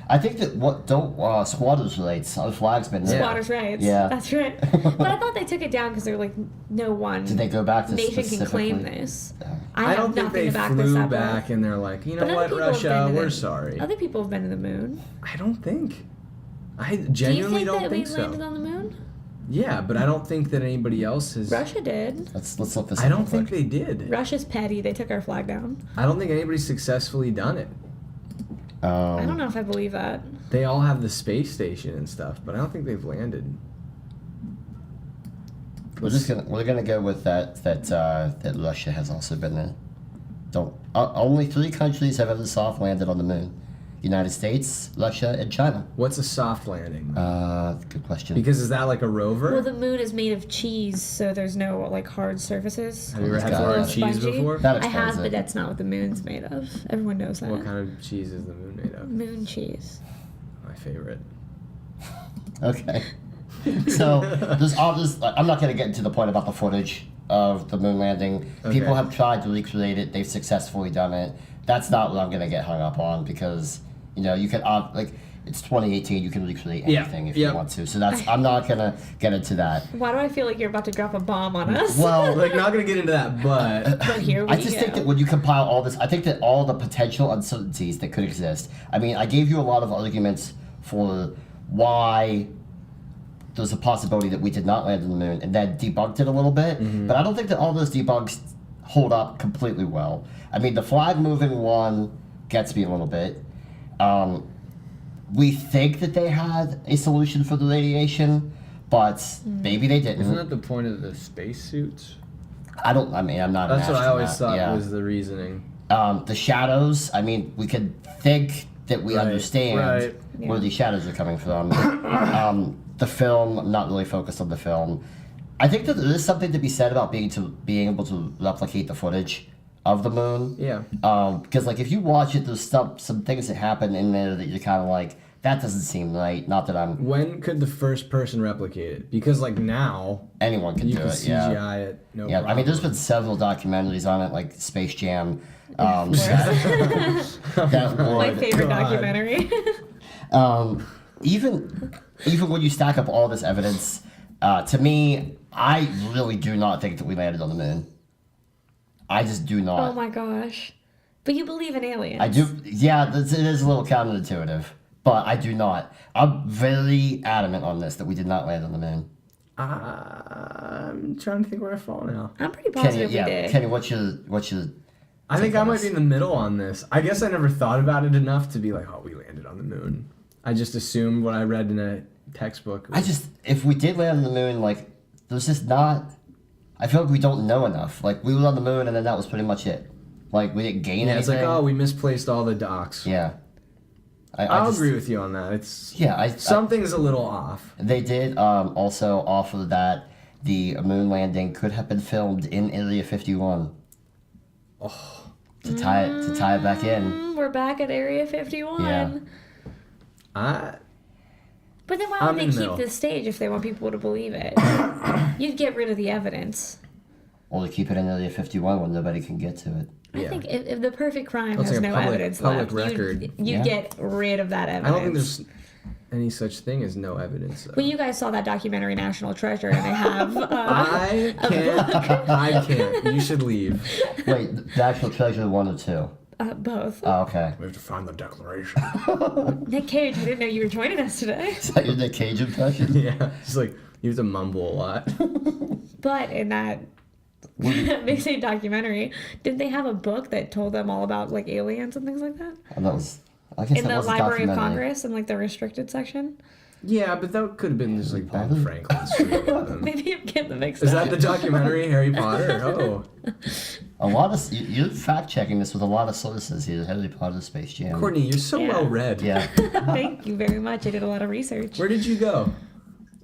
I think that squatters' rights. Our flag's been there. Squatters' rights. Yeah. That's right. But I thought they took it down because they're like, no one Did they go back to nation can specifically? claim this. Yeah. I I have don't think nothing they to back this flew up back with. and they're like, you know But other what, people have Russia, been to we're the- sorry. Other people have been to the moon. I don't think. I Do you genuinely think don't that think we so. landed on the moon? Yeah, but I don't think that anybody else has. Russia did. Let's look this up. I don't real think quick. they did. Russia's petty. They took our flag down. I don't think anybody's successfully done it. I don't know if I believe that. They all have the space station and stuff, but I don't think they've landed. We're gonna go with that Russia has also been there. Only 3 countries have ever soft landed on the moon: United States, Russia, and China. What's a soft landing? Good question. Because is that like a rover? Well, the moon is made of cheese, so there's no like hard surfaces. Have you ever had Got foreign it. cheese Spongy. before? That I explains have, it. but that's not what the moon's made of. Everyone knows that. What kind of cheese is the moon made of? Moon cheese. My favorite. Okay. So there's all this. I'm not gonna get into the point about the footage of the moon landing. Okay. People have tried to recreate it. They've successfully done it. That's not what I'm gonna get hung up on because you can it's 2018. You can recreate Yeah. anything if Yep. you want to. So I'm not gonna get into that. Why do I feel like you're about to drop a bomb on us? Well, Like, not gonna get into that, but but here we I just go. think that when you compile all this, I think that all the potential uncertainties that could exist. I mean, I gave you a lot of arguments for why there's a possibility that we did not land on the moon, and then debunked it a little bit. But I don't think that all those debunks hold up completely well. I mean, the flag moving one gets me a little bit. We think that they had a solution for the radiation, but maybe they didn't. isn't that the point of the spacesuits? I mean, I'm not an That's what I always astronaut, thought yeah. was the reasoning. The shadows, I mean, we could think that we Right, understand right. where these shadows are coming from. The film, I'm not really focused on the film. I think that there is something to be said about being able to replicate the footage of the moon. Yeah. Because, like, if you watch it, there's some things that happen in there that you're kind of like, that doesn't seem right. Not that When could the first person replicate it? Because, like, now, anyone can you do can it. Yeah. CGI it. No Yeah, problem. I mean, there's been several documentaries on it, like Space Jam. That My would, favorite God. documentary. even when you stack up all this evidence, to me, I really do not think that we landed on the moon. I just do Oh not. my gosh. But you believe in aliens. I do. Yeah, it is a little counterintuitive, but I do not. I'm very adamant on this that we did not land on the moon. I'm trying to think where I fall now. I'm pretty Kenny, positive we did. Kenny, what's your? I think take I on might this? be in the middle on this. I guess I never thought about it enough to be like, oh, we landed on the moon. I just assumed what I read in a textbook. If we did land on the moon, like, there's just not. I feel like we don't know enough. Like, we were on the moon, and then that was pretty much it. Like, we didn't gain Yeah, it's anything. like, oh, we misplaced all the docks. Yeah. I'll just- agree with you on that. It's Yeah, something's a little off. They did also offer that the moon landing could have been filmed in Area 51. Oh, To tie it back in. We're back at Area 51. Yeah. But then why I'm would in they the keep middle. this stage if they want people to believe it? You'd get rid of the evidence. Or to keep it in Area 51 when nobody can get to it. I Yeah. think if the perfect crime Well, it's has like a no public- evidence public left, record. you'd Yeah. get rid of that evidence. I don't think there's any such thing as no evidence. Though. Well, you guys saw that documentary National Treasure, and they have. I can't. I can't. You should leave. Wait, the actual treasure 1 or 2? Both. Oh, okay. We have to find the declaration. Nick Cage, I didn't know you were joining us today. Is that your Nick Cage impression? Yeah, it's like you have to mumble a lot. But in that big same documentary, didn't they have a book that told them all about like aliens and things like that? And that was. I guess In that the was a Library of documentary. Congress in like the restricted section? Yeah, but that could have been just like Ben Franklin's street. Maybe I'm getting them mixed Is up. that the documentary Harry Potter? Oh, A lot of you're fact checking this with a lot of sources here. Harry Potter, Space Jam. Courtney, you're so Yeah. well read. Yeah. Thank you very much. I did a lot of research. Where did you go?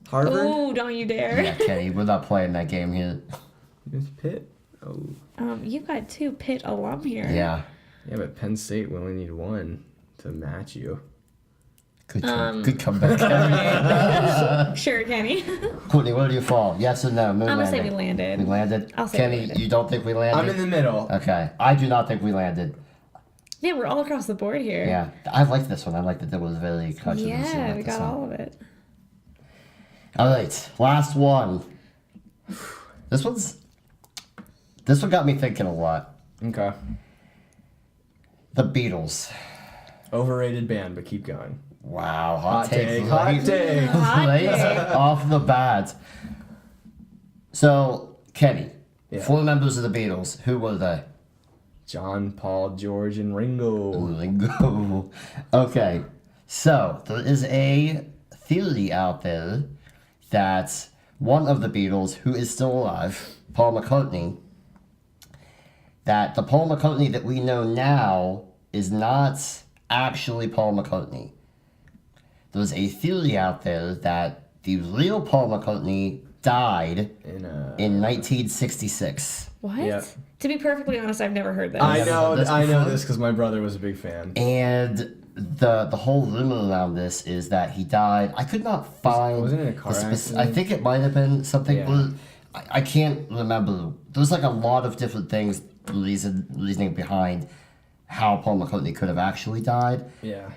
Harvard? Oh, don't you dare. Yeah, Kenny, we're not playing that game here. Miss Pitt? Oh. You've got 2 Pitt alum here. Yeah. Yeah, but Penn State will only need 1 to match you. Good comeback. Sure, Kenny. Courtney, where do you fall? Yes or no? Moon I'm gonna say landing. we landed. We landed. I'll say Kenny, we landed. you don't think we landed? I'm in the middle. Okay, I do not think we landed. Yeah, we're all across the board here. Yeah, I like this one. I like that there was very controversial. Yeah, about we this got one. all of it. All right, last one. This one got me thinking a lot. Okay. The Beatles. Overrated band, but keep going. Wow, hot take. Hot take. Hot Right take. off the bat. So, Kenny, Yeah. 4 members of the Beatles, who were they? John, Paul, George, and Ringo. Ringo. Okay, so there is a theory out there that one of the Beatles, who is still alive, Paul McCartney, that the Paul McCartney that we know now is not actually Paul McCartney. There's a theory out there that the real Paul McCartney died In in 1966. What? Yep. To be perfectly honest, I've never heard this. I never know heard this I know before. this because my brother was a big fan. And the whole rumor around this is that he died. I could not find. Wasn't it a car I accident? think it might have been something. Yeah. I can't remember. There's like a lot of different things reasoning behind how Paul McCartney could have actually died. Yeah.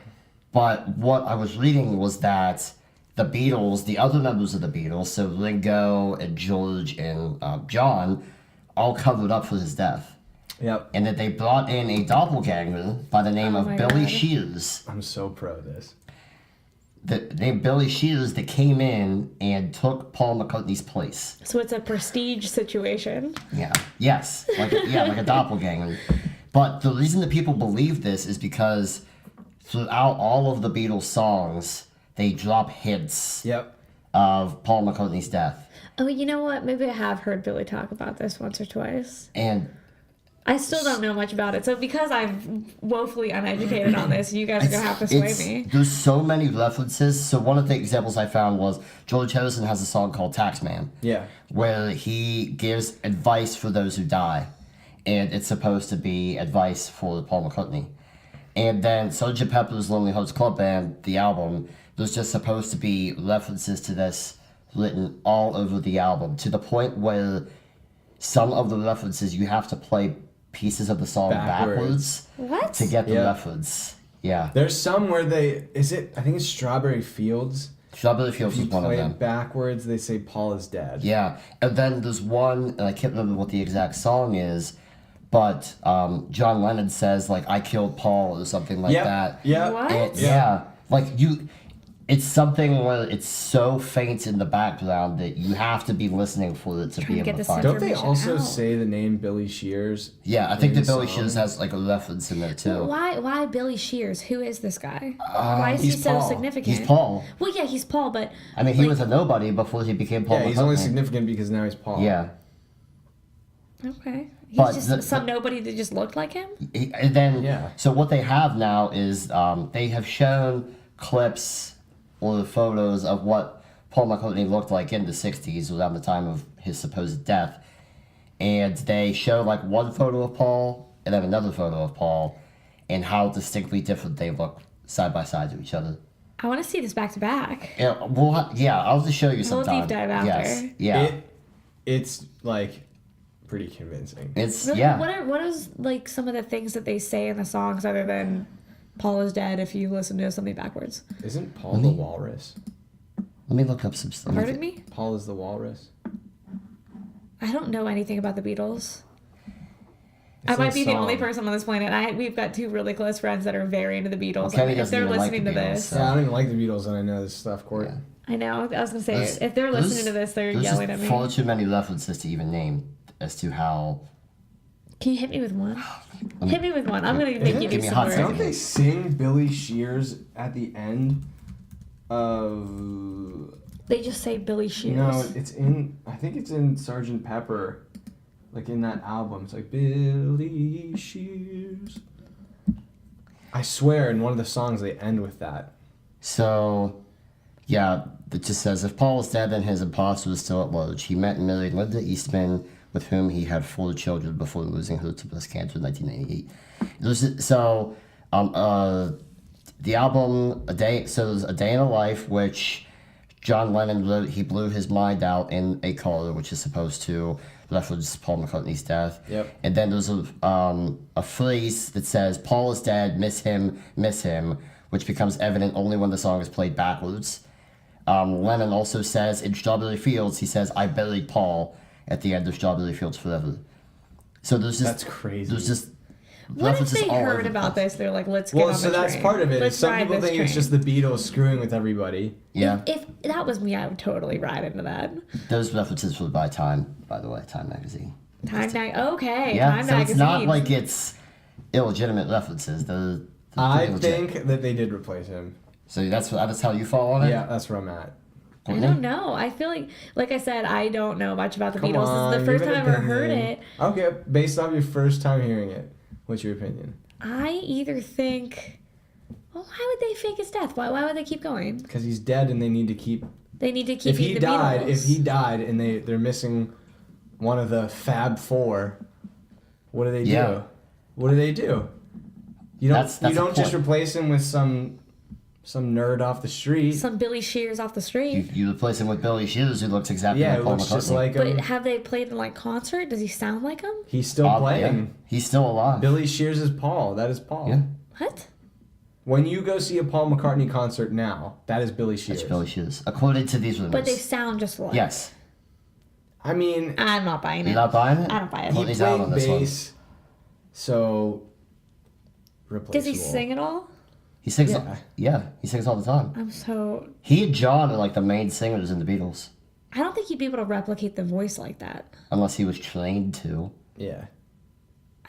But what I was reading was that the Beatles, the other members of the Beatles, so Ringo and George and John, all covered up for his death. Yep. And that they brought in a doppelganger by the name Oh of my Billy God. Shears. I'm so pro of this. The name Billy Shears that came in and took Paul McCartney's place. So it's a prestige situation. Yeah. Yes. Like a doppelganger. But the reason that people believe this is because throughout all of the Beatles songs, they drop hints Yep. of Paul McCartney's death. Oh, you know what? Maybe I have heard Billy talk about this once or twice. And I still don't know much about it. So because I'm woefully uneducated on this, you guys are going to have to sway me. there's so many references. So one of the examples I found was George Harrison has a song called Taxman, Yeah. where he gives advice for those who die. And it's supposed to be advice for Paul McCartney. And then Sgt. Pepper's Lonely Hearts Club Band, the album, there's just supposed to be references to this written all over the album, to the point where some of the references you have to play pieces of the song backwards What? to get the Yeah. reference. Yeah. There's some where I think it's Strawberry Fields. Strawberry Fields If was you one of play them. it backwards, they say Paul is dead. Yeah, and then there's one, and I can't remember what the exact song is, but John Lennon says, like, I killed Paul or something like Yep. that. Yeah. What? And, Yeah. yeah, like, it's something where it's so faint in the background that you have to be listening for it to Trying be to get able to this find Don't it. they information also out. say the name Billy Shears? Yeah, I think in that the Billy song? Shears has, like, a reference in there, too. Why Billy Shears? Who is this guy? Why is he he's so Paul. significant? He's Paul. Well, yeah, he's Paul, but I mean, he was a nobody before he became Paul Yeah, he's McCartney. only significant because now he's Paul. Yeah. okay. He's But just some nobody that just looked like him? And then, Yeah. so what they have now is they have shown clips or photos of what Paul McCartney looked like in the 60s around the time of his supposed death. And they show like one photo of Paul and then another photo of Paul and how distinctly different they look side by side to each other. I want to see this back to back. Yeah, I'll just show you We'll sometime. deep dive after. Yes, yeah. It's like pretty convincing. It's, Really? yeah. What is like some of the things that they say in the songs other than Paul is dead if you listen to something backwards? Isn't Paul the walrus? Let me look up some stuff. Pardon me? Paul is the walrus. I don't know anything about the Beatles. I It's might a be the only song. person on this planet. We've got two really close friends that are very into the Beatles. Kenny If doesn't they're even like listening the to Beatles, this, so- Yeah, I don't even like the Beatles, and I know this stuff, Court. Yeah. I know. I was gonna say There's- if they're listening to this, they're there's yelling just at me. far too many references to even name as to how. Can you hit me with one? Hit me with one. I'm gonna make you Give do me a some hot work. second. Don't they sing Billy Shears at the end of? They just say Billy Shears. No, it's in. I think it's in Sgt. Pepper, like in that album. It's like Billy Shears. I swear, in one of the songs they end with that. So, yeah, it just says if Paul is dead, then his imposter is still at large. He met and married Linda Eastman, with whom he had 4 children before losing her to breast cancer in 1998. So, the album there's A Day in a Life, which John Lennon wrote. He blew his mind out in a car, which is supposed to reference Paul McCartney's death. Yep. And then there's a phrase that says, Paul is dead, miss him, which becomes evident only when the song is played backwards. Lennon also says in Strawberry Fields, he says, I buried Paul at the end of Strawberry Fields Forever. So there's just... That's crazy. There's just... What if references they all over heard the about place. this? They're like, let's get Well, on so the that's train. part of it. Let's Some ride people this think it's train." just the Beatles screwing with everybody. Yeah. If that was me, I would totally ride into that. Those references were by Time, by the way, Time magazine. Okay. Yeah, Time so magazine. it's not like it's illegitimate references. They're I pretty legit. think that they did replace him. So that's how you fall on it? Yeah, that's where I'm at. I don't know. I feel like I said, I don't know much about the Come Beatles. on, This is the first give time an I've ever heard opinion. it. Okay, based off your first time hearing it, what's your opinion? I either think, well, why would they fake his death? Why would they keep going? Because he's dead and they need to keep. They need to keep If he the died, Beatles. and they're missing one of the Fab Four, what do they do? Yeah. What do they do? You don't That's you the don't just point. replace him with some nerd off the street. Some Billy Shears off the street. You replace him with Billy Shears, who looks exactly Yeah, like it Paul looks McCartney. just like But him. have they played in like concert? Does he sound like him? He's still Yeah. playing. He's still alive. Billy Shears is Paul. That is Paul. Yeah. What? When you go see a Paul McCartney concert now, that is Billy Shears. That's Billy Shears, according to these rumors. But they sound just alike. Yes. I mean, I'm not buying it. You're not buying it? I don't buy it. he Courtney's out played on this one. bass, so replaceable. Does he sing at all? He sings. Yeah. He sings all the time. I'm so. He and John are like the main singers in the Beatles, I don't think he'd be able to replicate the voice like that. unless he was trained to. Yeah.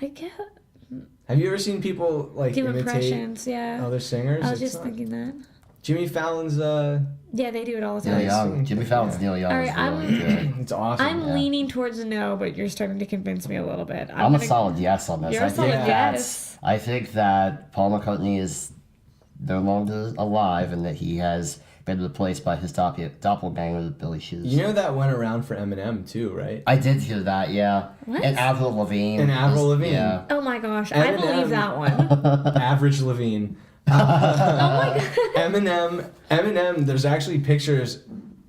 I get Have you ever seen people like do imitate impressions. Yeah. other singers? I was It's just not- thinking that. Jimmy Fallon's. Yeah, they do it all the Neil time. Young. Jimmy Fallon's Neil Young. All is right, I'm- really good. It's awesome. I'm Yeah. leaning towards a no, but you're starting to convince me a little bit. I'm a gonna- solid yes on this. You're a I think solid that yes. I think that Paul McCartney is no longer alive, and that he has been replaced by his doppelganger, Billy Shears. You know that went around for Eminem too, right? I did hear that, yeah. What? And Avril Lavigne. And Avril Lavigne. Yeah. Oh my gosh, I Eminem. believe that one. Average Levine. Oh my god. Eminem. There's actually pictures,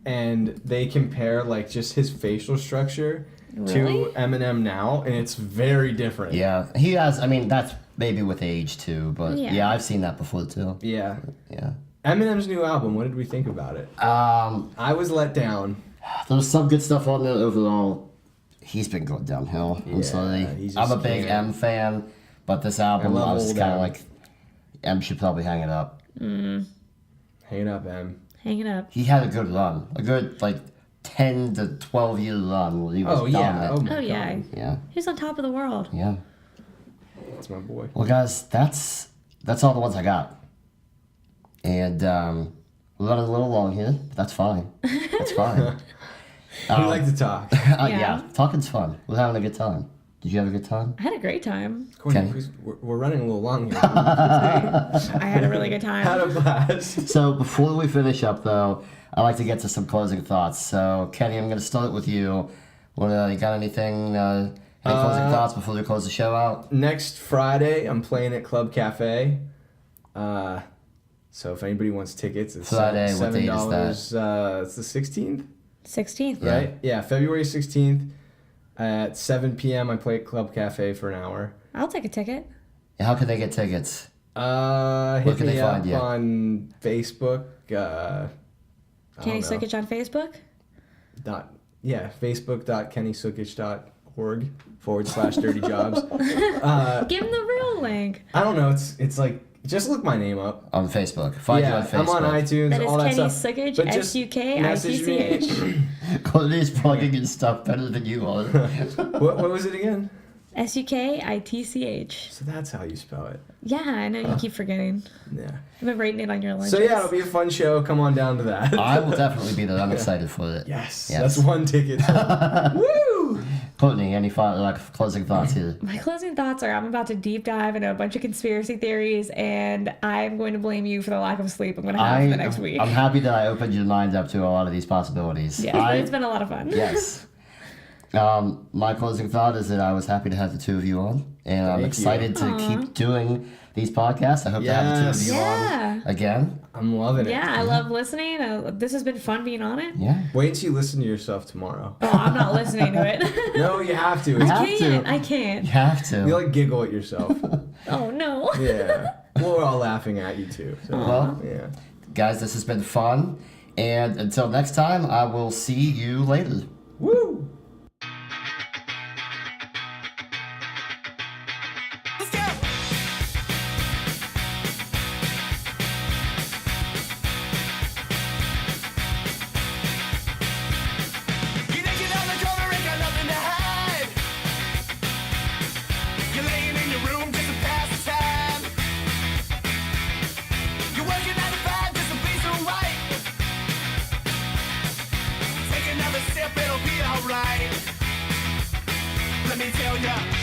and they compare like just his facial structure Really? to Eminem now, and it's very different. Yeah, he has. I mean, that's maybe with age too, but Yeah. yeah, I've seen that before too. Yeah. Yeah. Eminem's new album. What did we think about it? I was let down. There's some good stuff on there overall. He's been going downhill. I'm Yeah, sorry. he just I'm a big can't. M fan, but this album, love I was old kind of M. like, M should probably hang it up. Hang it up, Em. Hang it up. He had a good run, a good like 10 to 12 year run where he was Oh yeah. dominant. my Oh yeah. God. Yeah, Who's on top of the world? yeah. That's my boy. Well, guys, that's all the ones I got, and we're running a little long here, but that's fine. That's fine. We like to talk. Yeah, talking's fun. We're having a good time. Did you have a good time? I had a great time. Courtney, Kenny? please, we're running a little long here. I had a really good Had time. a blast. So before we finish up, though, I like to get to some closing thoughts. So Kenny, I'm going to start with you. You got anything? Any closing thoughts before we close the show out? Next Friday, I'm playing at Club Cafe. So if anybody wants tickets, it's Friday, what date is $7. It's the 16th, 16th. Yeah. right? Yeah, February 16th at 7 p.m. I play at Club Cafe for an hour. I'll take a ticket. How can they get tickets? Hit can me they up find you? on Facebook. Kenny Sukich on Facebook. Facebook.kennysukich.org/dirty jobs. Give him the real link. I don't know. It's like just look my name up. On Facebook. Find you on Facebook. I'm on iTunes. That is all that Kenny stuff. Sukich, But just message me. SUKITCH. Courtney's plugging in stuff better than you are. What was it again? SUKITCH. So that's how you spell it. Yeah, I know you keep forgetting. Yeah. I've been writing it on your lunches. So yeah, it'll be a fun show. Come on down to that. I will definitely be there. I'm excited for it. Yes, Yes. that's one ticket. Woo! Courtney, any closing thoughts here? My closing thoughts are I'm about to deep dive into a bunch of conspiracy theories, and I'm going to blame you for the lack of sleep I'm going to have for the next week. I'm happy that I opened your mind up to a lot of these possibilities. Yeah, but it's been a lot of fun. Yes. My closing thought is that I was happy to have the two of you on, and I'm Thank excited to keep doing these podcasts. I hope to have the two of you Yeah. on again. I'm loving it. Yeah, I love listening. This has been fun being on it. Yeah. Wait till you listen to yourself tomorrow. Oh, I'm not listening to it. No, you have to. You have to. I can't. You have to. You like giggle at yourself. Oh, no. Yeah. We're all laughing at you too. So, Well, yeah. guys, this has been fun, and until next time, I will see you later. Woo! Let's go! Hell yeah.